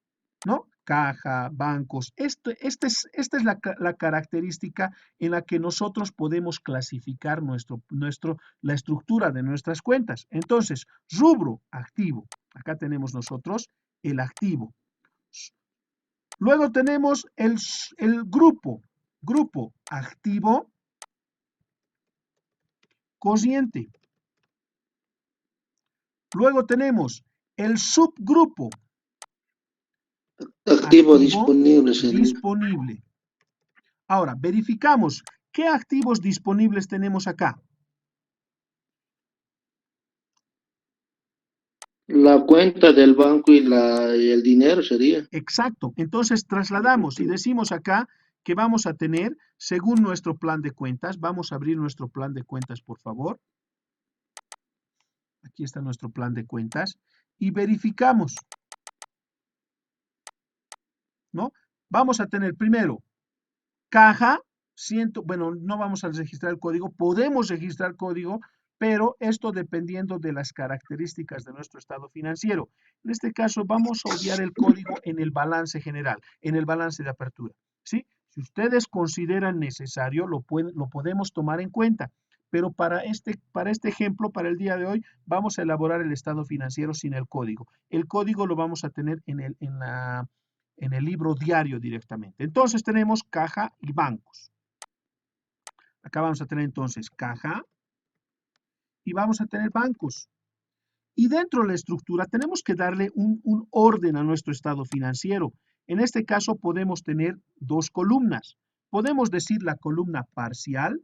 ¿no? Caja, bancos. Esta es la característica en la que nosotros podemos clasificar la estructura de nuestras cuentas. Entonces, rubro, activo. Acá tenemos nosotros el activo. Luego tenemos el grupo. Grupo, activo, corriente. Luego tenemos el subgrupo. Activo disponible sería. Disponible. Ahora, verificamos qué activos disponibles tenemos acá. La cuenta del banco y el dinero sería. Exacto. Entonces trasladamos y decimos acá que vamos a tener, según nuestro plan de cuentas, vamos a abrir nuestro plan de cuentas, por favor. Aquí está nuestro plan de cuentas y verificamos, ¿no? Vamos a tener primero caja, bueno, no vamos a registrar el código, podemos registrar código, pero esto dependiendo de las características de nuestro estado financiero. En este caso vamos a obviar el código en el balance general, en el balance de apertura, ¿sí? Si ustedes consideran necesario, lo podemos tomar en cuenta, pero para este ejemplo, para el día de hoy, vamos a elaborar el estado financiero sin el código. El código lo vamos a tener en el libro diario directamente. Entonces tenemos caja y bancos. Acá vamos a tener entonces caja y vamos a tener bancos. Y dentro de la estructura tenemos que darle un orden a nuestro estado financiero. En este caso podemos tener 2 columnas. Podemos decir la columna parcial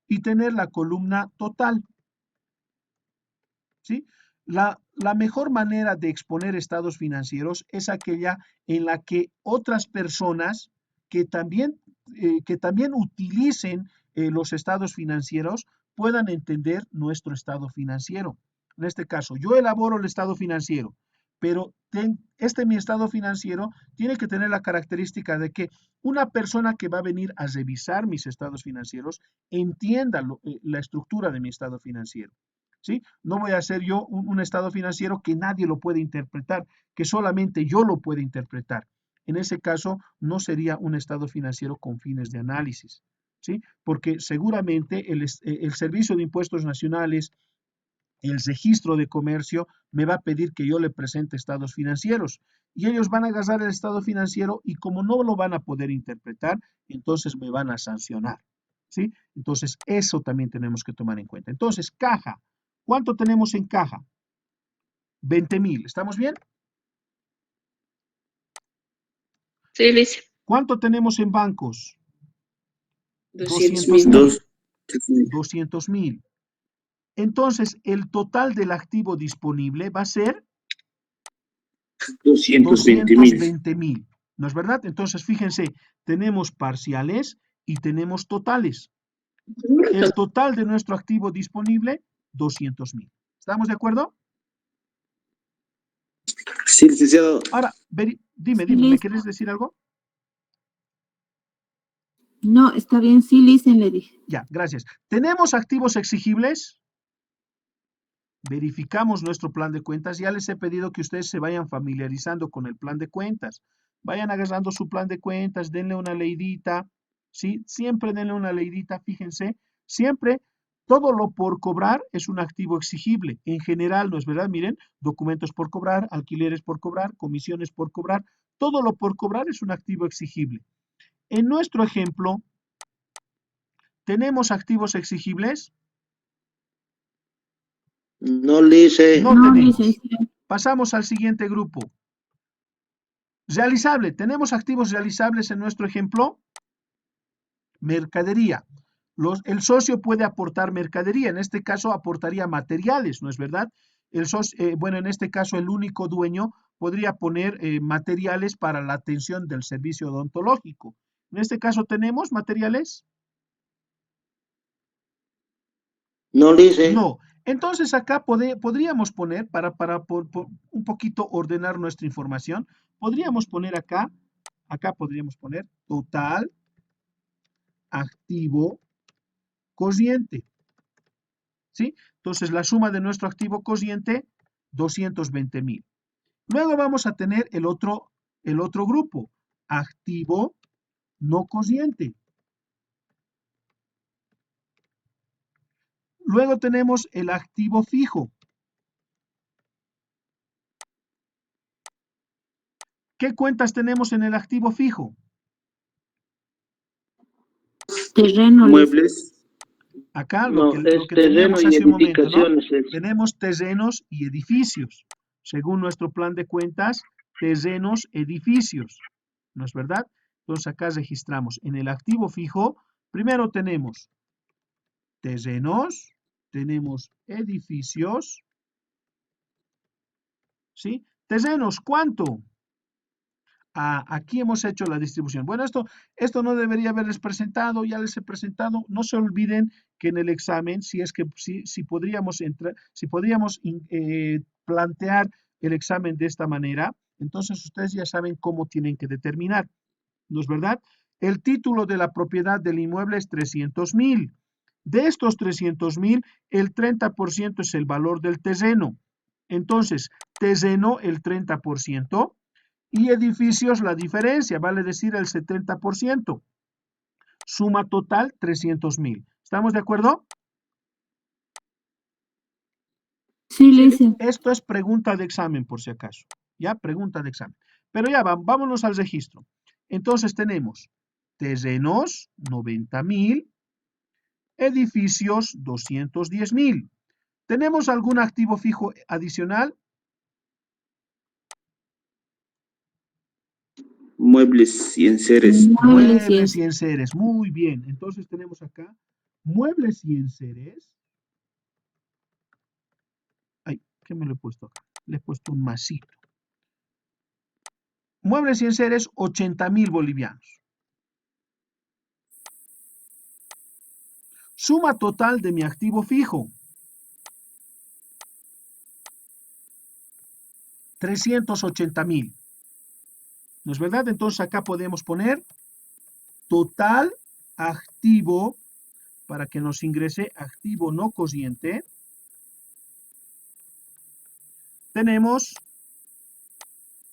y tener la columna total. ¿Sí? La mejor manera de exponer estados financieros es aquella en la que otras personas que también utilicen los estados financieros puedan entender nuestro estado financiero. En este caso, yo elaboro el estado financiero, pero mi estado financiero tiene que tener la característica de que una persona que va a venir a revisar mis estados financieros entienda la estructura de mi estado financiero. ¿Sí? No voy a hacer yo un estado financiero que nadie lo puede interpretar, que solamente yo lo puedo interpretar. En ese caso, no sería un estado financiero con fines de análisis, ¿sí? Porque seguramente el Servicio de Impuestos Nacionales el registro de comercio me va a pedir que yo le presente estados financieros. Y ellos van a agarrar el estado financiero y como no lo van a poder interpretar, entonces me van a sancionar. ¿Sí? Entonces, eso también tenemos que tomar en cuenta. Entonces, caja. ¿Cuánto tenemos en caja? 20.000. ¿Estamos bien? Sí, Lice. ¿Cuánto tenemos en bancos? 200.000. 200.000. 200.000. Entonces, el total del activo disponible va a ser 220.000. 220.000. ¿No es verdad? Entonces, fíjense, tenemos parciales y tenemos totales. El total de nuestro activo disponible, 200.000. ¿Estamos de acuerdo? Sí, licenciado. Ahora, dime, Sí, ¿me listo. quieres decir algo? No, está bien, sí, Licen, le dije. Ya, gracias. ¿Tenemos activos exigibles? Verificamos nuestro plan de cuentas. Ya les he pedido que ustedes se vayan familiarizando con el plan de cuentas. Vayan agarrando su plan de cuentas, denle una leidita, ¿sí? Siempre denle una leidita, fíjense. Siempre, todo lo por cobrar es un activo exigible. En general, ¿no es verdad? Miren, documentos por cobrar, alquileres por cobrar, comisiones por cobrar. Todo lo por cobrar es un activo exigible. En nuestro ejemplo, ¿tenemos activos exigibles? No, Lice. No No, tenemos. licenciado. Pasamos al siguiente grupo. Realizable. ¿Tenemos activos realizables en nuestro ejemplo? Mercadería. El socio puede aportar mercadería. En este caso aportaría materiales, ¿no es verdad? Bueno, en este caso el único dueño podría poner materiales para la atención del servicio odontológico. En este caso, ¿tenemos materiales? No, Lice. No. Entonces acá podríamos poner, para por un poquito ordenar nuestra información, podríamos poner acá podríamos poner total activo corriente. ¿Sí? Entonces la suma de nuestro activo corriente, 220.000. Luego vamos a tener el otro grupo, activo no corriente. Luego tenemos el activo fijo. ¿Qué cuentas tenemos en el activo fijo? Terreno, Licen. Muebles. Acá No, lo es que terreno teníamos y hace un momento, ¿no? edificaciones. Tenemos terrenos y edificios. Según nuestro plan de cuentas, terrenos, edificios. ¿No es verdad? Entonces acá registramos en el activo fijo, primero tenemos terrenos, tenemos edificios, ¿sí? Terrenos, ¿cuánto? Aquí hemos hecho la distribución. Bueno, esto no debería haberles presentado, ya les he presentado. No se olviden que en el examen, si podríamos plantear el examen de esta manera, entonces ustedes ya saben cómo tienen que determinar, ¿no es verdad? El título de la propiedad del inmueble es 300.000. De estos 300.000, el 30% es el valor del terreno. Entonces, terreno el 30%. Y edificios la diferencia, vale decir el 70%. Suma total 300.000. ¿Estamos de acuerdo? Sí, Licen. Esto es pregunta de examen, por si acaso. Ya, pregunta de examen. Pero ya, vámonos al registro. Entonces tenemos terrenos, 90.000, edificios, 210.000. ¿Tenemos algún activo fijo adicional? Muebles y enseres. No, Muebles y Licen. enseres. Muy bien. Entonces tenemos acá muebles y enseres. Ay, ¿qué me lo he puesto acá? Le he puesto un masito. Muebles y enseres, 80.000 bolivianos. Suma total de mi activo fijo, 380.000. ¿No es verdad? Entonces acá podemos poner total activo, para que nos ingrese activo no corriente. Tenemos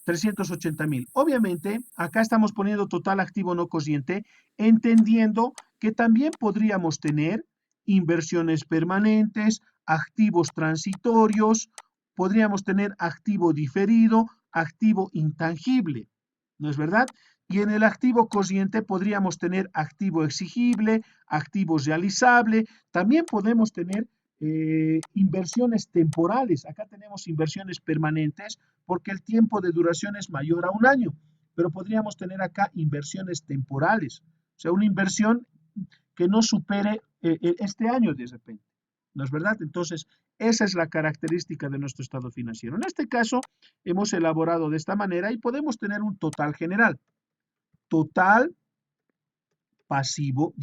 380.000. Obviamente, acá estamos poniendo total activo no corriente, entendiendo que también podríamos tener inversiones permanentes, activos transitorios, podríamos tener activo diferido, activo intangible, ¿no es verdad? Y en el activo cociente podríamos tener activo exigible, activo realizable, también podemos tener inversiones temporales. Acá tenemos inversiones permanentes porque el tiempo de duración es mayor a 1 año, pero podríamos tener acá inversiones temporales, o sea, una inversión que no supere este año de repente, ¿no es verdad? Entonces, esa es la característica de nuestro estado financiero. En este caso, hemos elaborado de esta manera y podemos tener un total general. Total pasivo,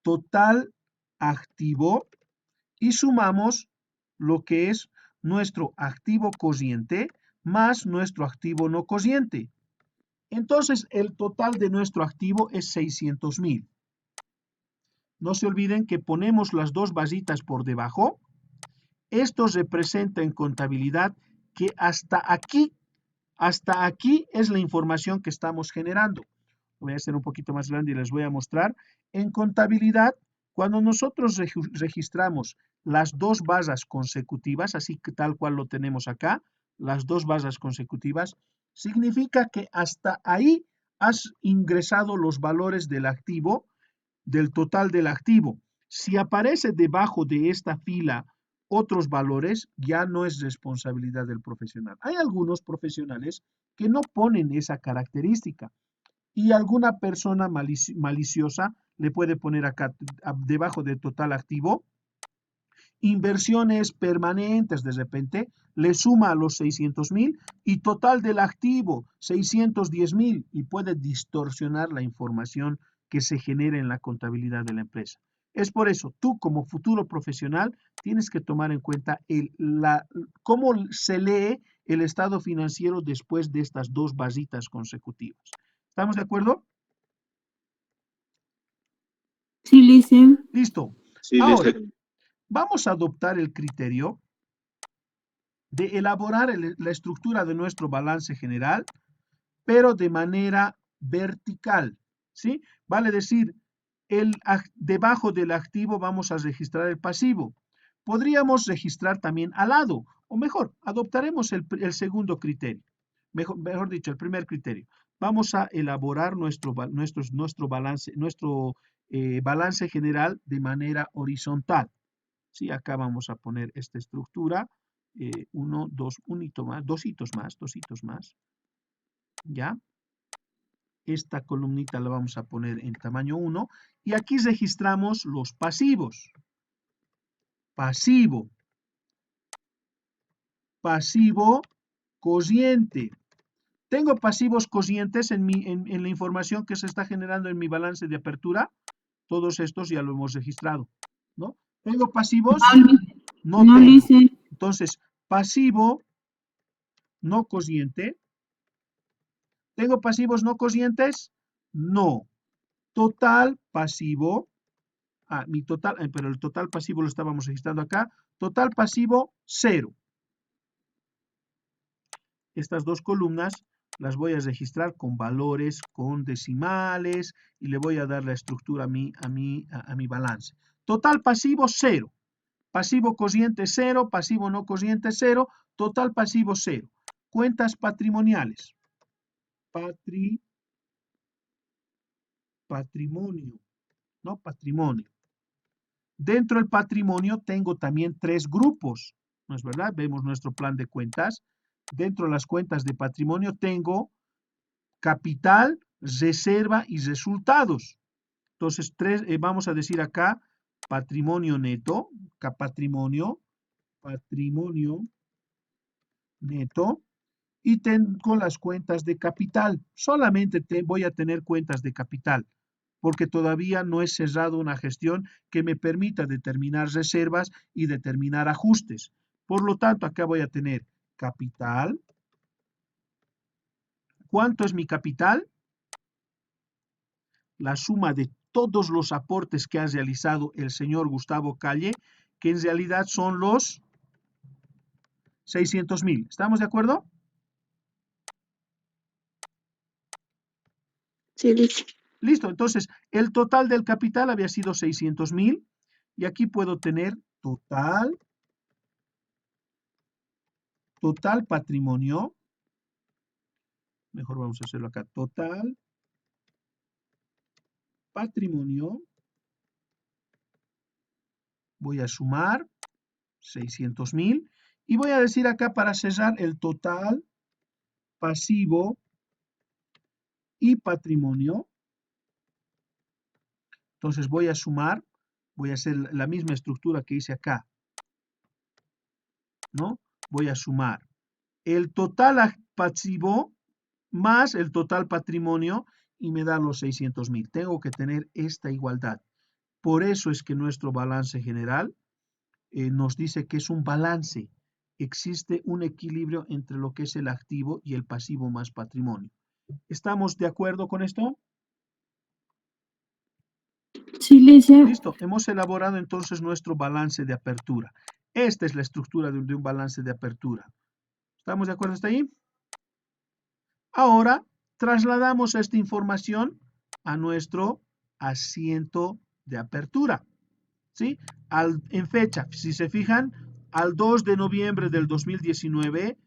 total activo, y sumamos lo que es nuestro activo cociente más nuestro activo no cociente. Entonces, el total de nuestro activo es 600,000. No se olviden que ponemos las dos basitas por debajo. Esto representa en contabilidad que hasta aquí es la información que estamos generando. Voy a hacer un poquito más grande y les voy a mostrar. En contabilidad, cuando nosotros registramos las dos basas consecutivas, así que tal cual lo tenemos acá, las dos basas consecutivas, significa que hasta ahí has ingresado los valores del activo, del total del activo. Si aparece debajo de esta fila otros valores, ya no es responsabilidad del profesional. Hay algunos profesionales que no ponen esa característica y alguna persona maliciosa le puede poner acá debajo de total activo inversiones permanentes, de repente le suma a los 600,000 y total del activo 610,000 y puede distorsionar la información que se genera en la contabilidad de la empresa. Es por eso, tú como futuro profesional tienes que tomar en cuenta cómo se lee el estado financiero después de estas dos basitas consecutivas. ¿Estamos de acuerdo? Sí, Licen. Listo. Sí, Ahora, listo. vamos a adoptar el criterio de elaborar la estructura de nuestro balance general, pero de manera vertical, ¿sí? Vale decir, debajo del activo vamos a registrar el pasivo. Podríamos registrar también al lado, o mejor, adoptaremos el segundo criterio, mejor dicho, el primer criterio. Vamos a elaborar nuestro balance general de manera horizontal. Sí, acá vamos a poner esta estructura, dos hitos más, ¿ya? Esta columnita la vamos a poner en tamaño 1 y aquí registramos los pasivos. Pasivo cociente. Tengo pasivos cocientes en la información que se está generando en mi balance de apertura. Todos estos ya lo hemos registrado, ¿no? ¿Tengo pasivos? No No, tengo. Licen. Entonces, pasivo no cociente. ¿Tengo pasivos no cocientes? No. Total pasivo. Pero el total pasivo lo estábamos registrando acá. Total pasivo, 0. Estas dos columnas las voy a registrar con valores, con decimales, y le voy a dar la estructura a mi balance. Total pasivo, 0. Pasivo cociente, 0. Pasivo no cociente, 0. Total pasivo, 0. Cuentas patrimoniales. Patrimonio, ¿no? Patrimonio. Dentro del patrimonio tengo también 3 grupos, ¿no es verdad? Vemos nuestro plan de cuentas. Dentro de las cuentas de patrimonio tengo capital, reserva y resultados. Entonces, vamos a decir acá patrimonio neto, patrimonio neto, y tengo las cuentas de capital. Solamente voy a tener cuentas de capital, porque todavía no he cerrado una gestión que me permita determinar reservas y determinar ajustes. Por lo tanto, acá voy a tener capital. ¿Cuánto es mi capital? La suma de todos los aportes que ha realizado el señor Gustavo Calle, que en realidad son los 600,000. ¿Estamos de acuerdo? Sí, listo. Listo, entonces el total del capital había sido 600,000 y aquí puedo tener total patrimonio, mejor vamos a hacerlo acá, total patrimonio, voy a sumar 600,000 y voy a decir acá para cerrar el total pasivo y patrimonio. Entonces voy a sumar, voy a hacer la misma estructura que hice acá, ¿no? Voy a sumar el total pasivo más el total patrimonio y me da los 600,000. Tengo que tener esta igualdad. Por eso es que nuestro balance general nos dice que es un balance. Existe un equilibrio entre lo que es el activo y el pasivo más patrimonio. ¿Estamos de acuerdo con esto? Sí, Licia. Listo, hemos elaborado entonces nuestro balance de apertura. Esta es la estructura de un balance de apertura. ¿Estamos de acuerdo hasta ahí? Ahora trasladamos esta información a nuestro asiento de apertura. ¿Sí? En fecha, si se fijan, al 2 de noviembre del 2019,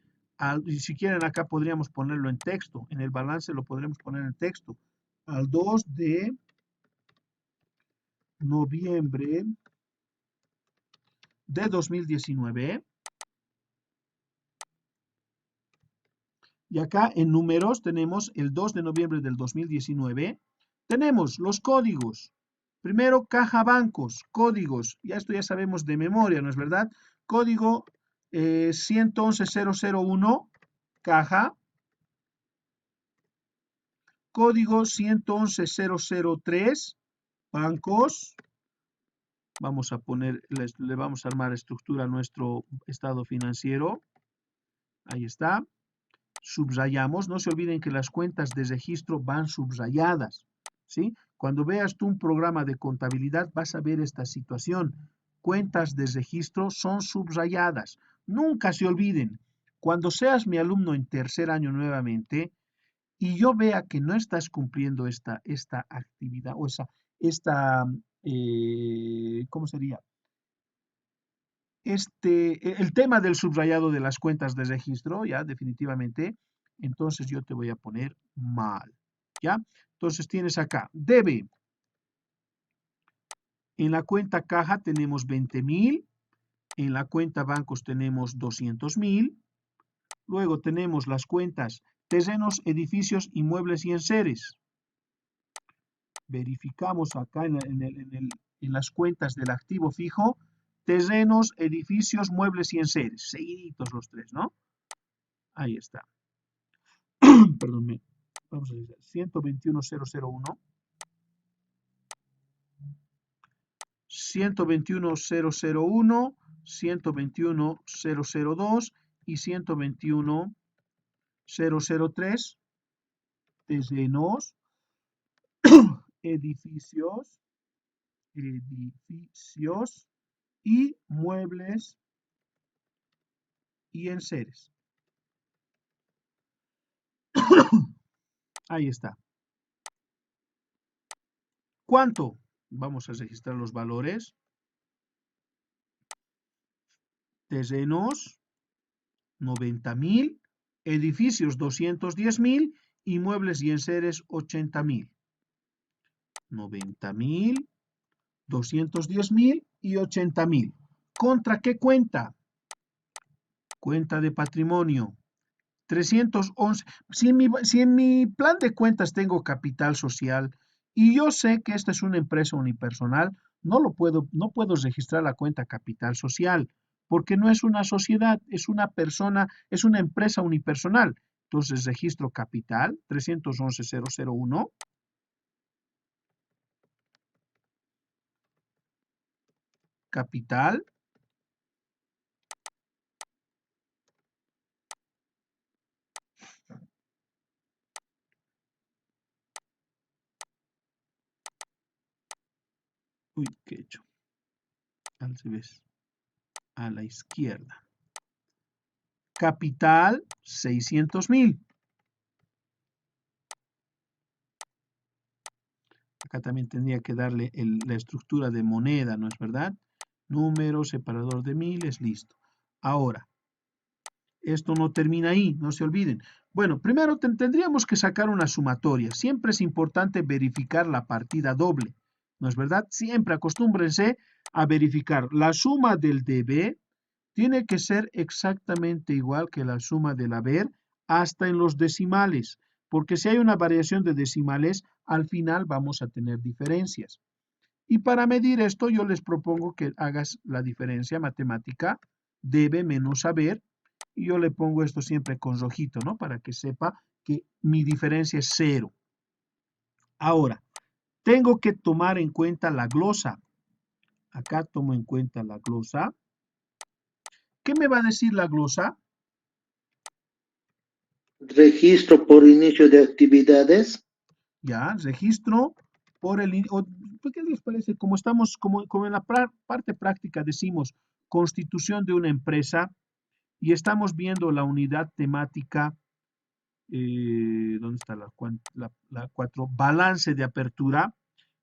y si quieren acá podríamos ponerlo en texto, en el balance lo podremos poner en texto. Al 2 de noviembre de 2019. Y acá en números tenemos el 2 de noviembre del 2019. Tenemos los códigos. Primero, caja bancos, códigos. Ya esto ya sabemos de memoria, ¿no es verdad? Código 111001, caja. Código 111003, bancos. Vamos a poner, le vamos a armar estructura a nuestro estado financiero. Ahí está. Subrayamos, no se olviden que las cuentas de registro van subrayadas, ¿sí? Cuando veas tú un programa de contabilidad vas a ver esta situación. Cuentas de registro son subrayadas. Nunca se olviden, cuando seas mi alumno en tercer año nuevamente y yo vea que no estás cumpliendo esta actividad o ¿cómo sería? El tema del subrayado de las cuentas de registro, ya definitivamente, entonces yo te voy a poner mal, ¿ya? Entonces tienes acá, debe. En la cuenta caja tenemos 20,000, en la cuenta bancos tenemos 200,000, luego tenemos las cuentas terrenos, edificios, inmuebles y enseres. Verificamos acá en las cuentas del activo fijo, terrenos, edificios, muebles y enseres, seguiditos los tres, ¿no? Ahí está. Perdón, vamos a decir 121,001, 121,001, 121,002 y 121,003, terrenos, edificios y muebles y enseres. Ahí está. ¿Cuánto? Vamos a registrar los valores. Terrenos, 90,000, edificios, 210,000 y muebles y enseres, 80,000. 90,000, 210,000 y 80,000. ¿Contra qué cuenta? Cuenta de patrimonio. 311. Si en mi plan de cuentas tengo capital social y yo sé que esta es una empresa unipersonal, no puedo registrar la cuenta capital social porque no es una sociedad, es una persona, es una empresa unipersonal. Entonces registro capital 311,001. Capital. Uy, ¿qué he hecho? Al revés. A la izquierda. Capital, 600,000. Acá también tendría que darle la estructura de moneda, ¿no es verdad? Número, separador de miles, listo. Ahora, esto no termina ahí, no se olviden. Bueno, primero tendríamos que sacar una sumatoria. Siempre es importante verificar la partida doble, ¿no es verdad? Siempre acostúmbrense a verificar. La suma del debe tiene que ser exactamente igual que la suma del haber hasta en los decimales, porque si hay una variación de decimales, al final vamos a tener diferencias. Y para medir esto, yo les propongo que hagas la diferencia matemática, debe menos haber, y yo le pongo esto siempre con rojito, ¿no? Para que sepa que mi diferencia es 0. Ahora, tengo que tomar en cuenta la glosa. Acá tomo en cuenta la glosa. ¿Qué me va a decir la glosa? Registro por inicio de actividades. Ya, registro por ¿qué les parece? Como estamos, como en la parte práctica decimos constitución de una empresa y estamos viendo la unidad temática, ¿dónde está la 4? Balance de apertura.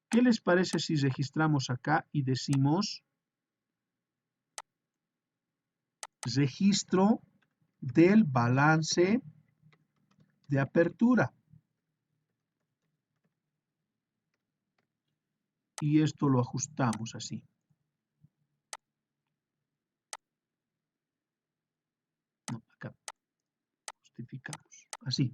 ¿Qué les parece si registramos acá y decimos registro del balance de apertura? Y esto lo ajustamos así. No, acá justificamos. Así,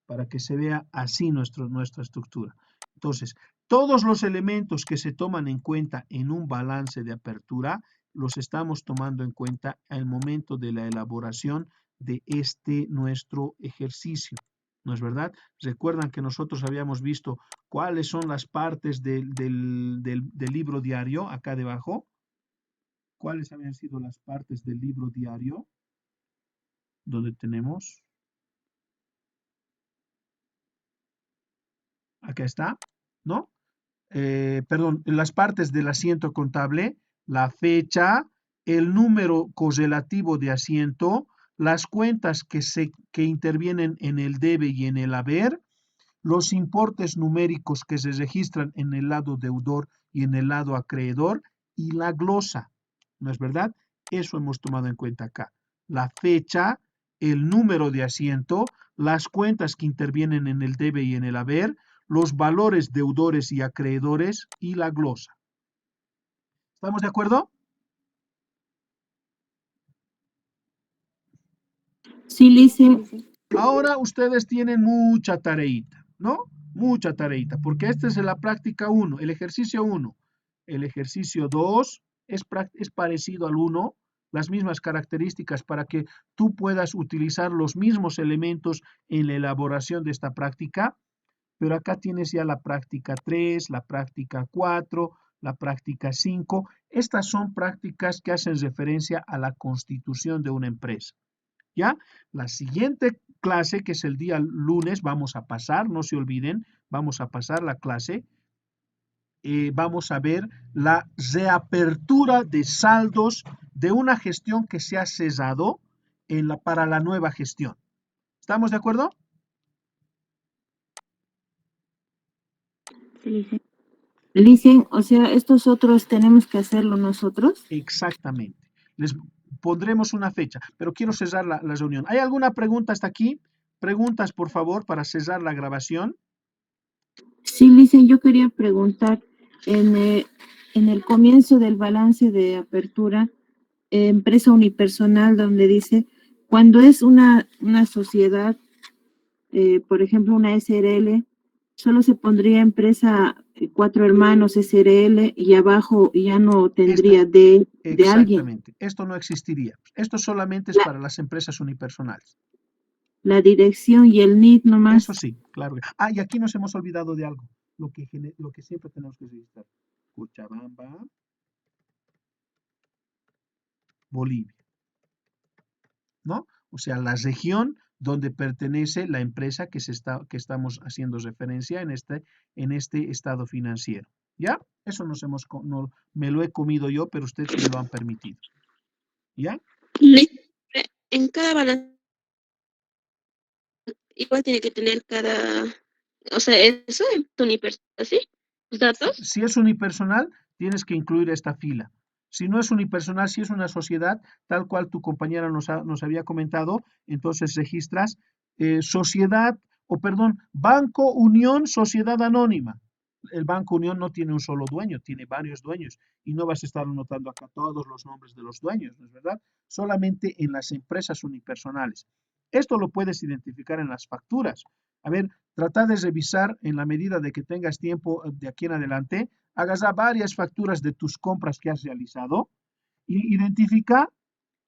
para que se vea así nuestra estructura. Entonces, todos los elementos que se toman en cuenta en un balance de apertura, los estamos tomando en cuenta al momento de la elaboración de nuestro ejercicio. ¿No es verdad? Recuerdan que nosotros habíamos visto cuáles son las partes del libro diario, acá debajo. ¿Cuáles habían sido las partes del libro diario? Donde tenemos... Acá está, ¿no? Perdón, las partes del asiento contable, la fecha, el número correlativo de asiento, las cuentas que intervienen en el debe y en el haber, los importes numéricos que se registran en el lado deudor y en el lado acreedor, y la glosa, ¿no es verdad? Eso hemos tomado en cuenta acá. La fecha, el número de asiento, las cuentas que intervienen en el debe y en el haber, los valores deudores y acreedores y la glosa. ¿Estamos de acuerdo? Sí, Lice. Ahora ustedes tienen mucha tareita, ¿no? Mucha tareita, porque esta es la práctica 1, el ejercicio 1. El ejercicio 2 es parecido al 1, las mismas características para que tú puedas utilizar los mismos elementos en la elaboración de esta práctica, pero acá tienes ya la práctica 3, la práctica 4, la práctica 5. Estas son prácticas que hacen referencia a la constitución de una empresa. ¿Ya? La siguiente clase, que es el día lunes, vamos a pasar, no se olviden, vamos a pasar la clase. Vamos a ver la reapertura de saldos de una gestión que se ha cesado para la nueva gestión. ¿Estamos de acuerdo? Lice, o sea, estos otros tenemos que hacerlo nosotros. Exactamente. Les pondremos una fecha, pero quiero cerrar la reunión. ¿Hay alguna pregunta hasta aquí? Preguntas, por favor, para cerrar la grabación. Sí, Lice, yo quería preguntar, en el comienzo del balance de apertura, empresa unipersonal, donde dice, cuando es una sociedad, por ejemplo, una SRL, solo se pondría empresa 4 hermanos SRL y abajo ya no tendría de alguien. Exactamente. Esto no existiría. Esto solamente es para las empresas unipersonales. La dirección y el NID nomás. Eso sí, claro. Ah, y aquí nos hemos olvidado de algo, lo que siempre tenemos que registrar. Cochabamba, Bolivia, ¿no? O sea, la región donde pertenece la empresa que estamos haciendo referencia en este estado financiero. ¿Ya? Eso me lo he comido yo, pero ustedes me lo han permitido. ¿Ya? En cada balance igual tiene que tener o sea, eso es unipersonal, ¿sí? Los datos. Si es unipersonal, tienes que incluir esta fila. Si no es unipersonal, si es una sociedad, tal cual tu compañera nos había comentado, entonces registras sociedad, o perdón, Banco Unión Sociedad Anónima. El Banco Unión no tiene un solo dueño, tiene varios dueños y no vas a estar anotando acá todos los nombres de los dueños, ¿no es verdad? Solamente en las empresas unipersonales. Esto lo puedes identificar en las facturas. A ver, trata de revisar en la medida de que tengas tiempo de aquí en adelante, hagas varias facturas de tus compras que has realizado y identifica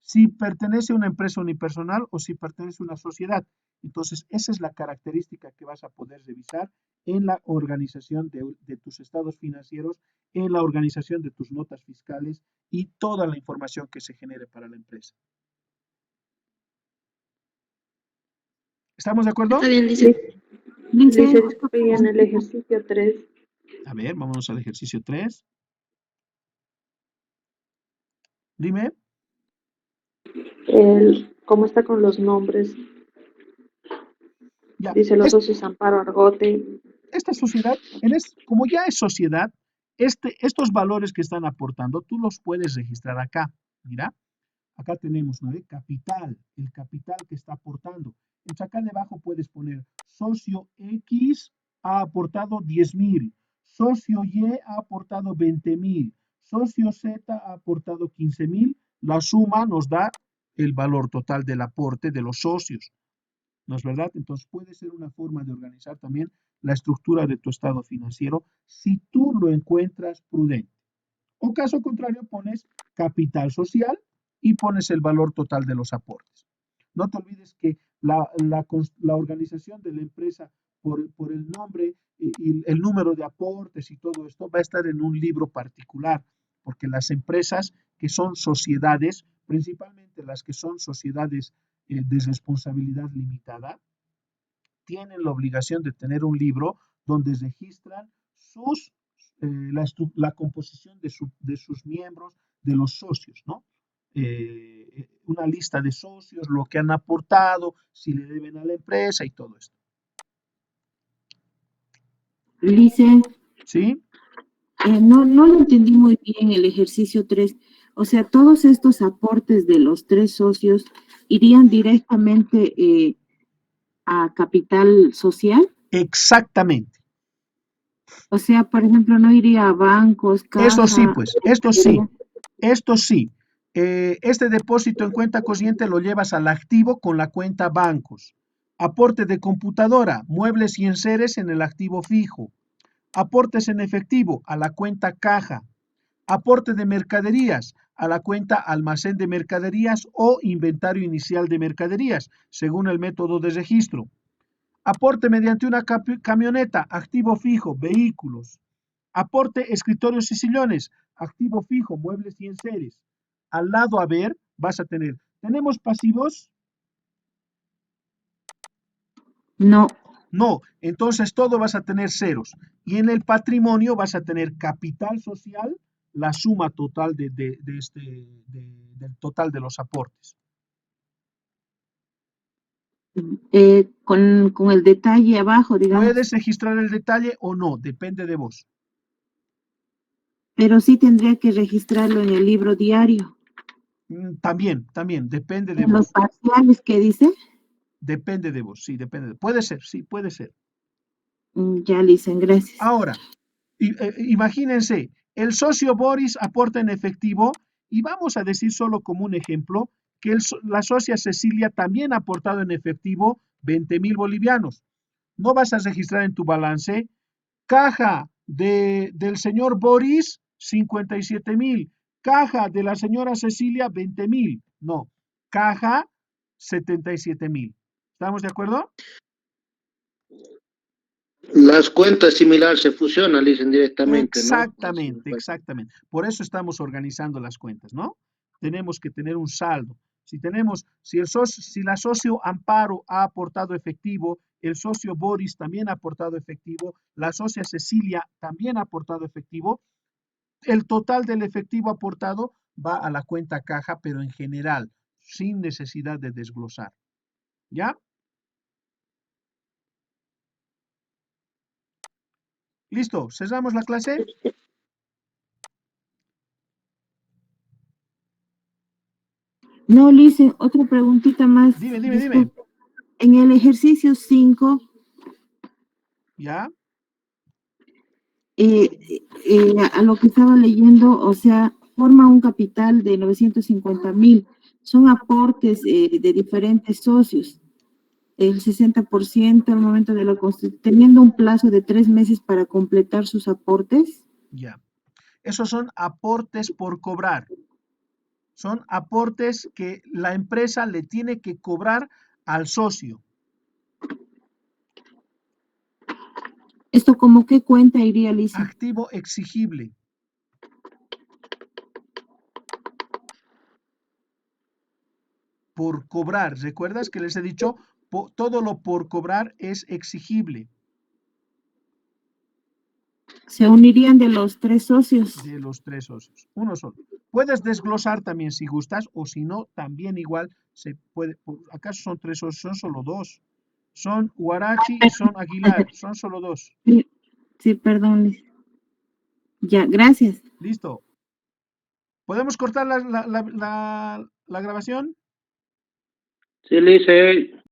si pertenece a una empresa unipersonal o si pertenece a una sociedad. Entonces, esa es la característica que vas a poder revisar en la organización de tus estados financieros, en la organización de tus notas fiscales y toda la información que se genere para la empresa. ¿Estamos de acuerdo? Está bien, dice. Lice, Estoy en el ejercicio 3. A ver, vámonos al ejercicio 3. Dime. ¿Cómo está con los nombres? Ya, Dice los socios Amparo Argote. esta sociedad, como ya es sociedad, estos valores que están aportando, tú los puedes registrar acá. Mira, acá tenemos, ¿no? Capital, el capital que está aportando. Entonces acá debajo puedes poner socio X ha aportado 10,000, socio Y ha aportado 20,000, socio Z ha aportado 15,000. La suma nos da el valor total del aporte de los socios. ¿No es verdad? Entonces puede ser una forma de organizar también la estructura de tu estado financiero si tú lo encuentras prudente. O caso contrario, pones capital social y pones el valor total de los aportes. No te olvides que la organización de la empresa por el nombre y el número de aportes y todo esto va a estar en un libro particular, porque las empresas que son sociedades, principalmente las que son sociedades de responsabilidad limitada, tienen la obligación de tener un libro donde registran la composición de sus miembros, de los socios, ¿no? Una lista de socios, lo que han aportado, si le deben a la empresa y todo esto. Lice, ¿Sí? no lo entendí muy bien el ejercicio 3. O sea, todos estos aportes de los tres socios irían directamente a capital social. Exactamente. O sea, por ejemplo, no iría a bancos, Eso sí, caja. pues, esto sí, esto sí. Este depósito en cuenta corriente lo llevas al activo con la cuenta bancos. Aporte de computadora, muebles y enseres en el activo fijo. Aportes en efectivo a la cuenta caja. Aporte de mercaderías a la cuenta almacén de mercaderías o inventario inicial de mercaderías, según el método de registro. Aporte mediante una camioneta, activo fijo, vehículos. Aporte escritorios y sillones, activo fijo, muebles y enseres. Al lado, a ver, vas a tener, ¿tenemos pasivos? No. No, entonces todo vas a tener ceros. Y en el patrimonio vas a tener capital social, la suma total del total de los aportes. Con el detalle abajo, digamos. Puedes registrar el detalle o no, depende de vos. Pero sí tendría que registrarlo en el libro diario. También, depende de ¿En los vos. parciales qué dice? Depende de vos, sí, depende. Puede ser, sí, puede ser. Ya, Lisa, gracias. Ahora, imagínense, el socio Boris aporta en efectivo y vamos a decir solo como un ejemplo que la socia Cecilia también ha aportado en efectivo 20,000 bolivianos. No vas a registrar en tu balance caja del señor Boris 57,000, caja de la señora Cecilia 20,000. No, caja 77,000. ¿Estamos de acuerdo? Las cuentas similares se fusionan, dicen directamente, ¿no? Exactamente. Por eso estamos organizando las cuentas, ¿no? Tenemos que tener un saldo. Si la socio Amparo ha aportado efectivo, el socio Boris también ha aportado efectivo, la socia Cecilia también ha aportado efectivo, el total del efectivo aportado va a la cuenta caja, pero en general, sin necesidad de desglosar. ¿Ya? ¿Listo? ¿Cerramos la clase? No, Lice, otra preguntita más. Dime. Disculpe. En el ejercicio 5, ¿Ya? a lo que estaba leyendo, o sea, forma un capital de 950,000. Son aportes de diferentes socios. El 60% al momento de la constitución, teniendo un plazo de 3 meses para completar sus aportes. Ya. Esos son aportes por cobrar. Son aportes que la empresa le tiene que cobrar al socio. ¿Esto como qué cuenta iría, Lice? Activo exigible. Por cobrar. ¿Recuerdas que les he dicho? Todo lo por cobrar es exigible. Se unirían de los 3 socios. De los 3 socios. Uno solo. Puedes desglosar también si gustas, o si no, también igual se puede. ¿Acaso son 3 socios? Son solo 2. Son Huarachi y son Aguilar. Son solo 2. Sí, perdón, Lice. Ya, gracias. Listo. ¿Podemos cortar la grabación? Sí, Lice.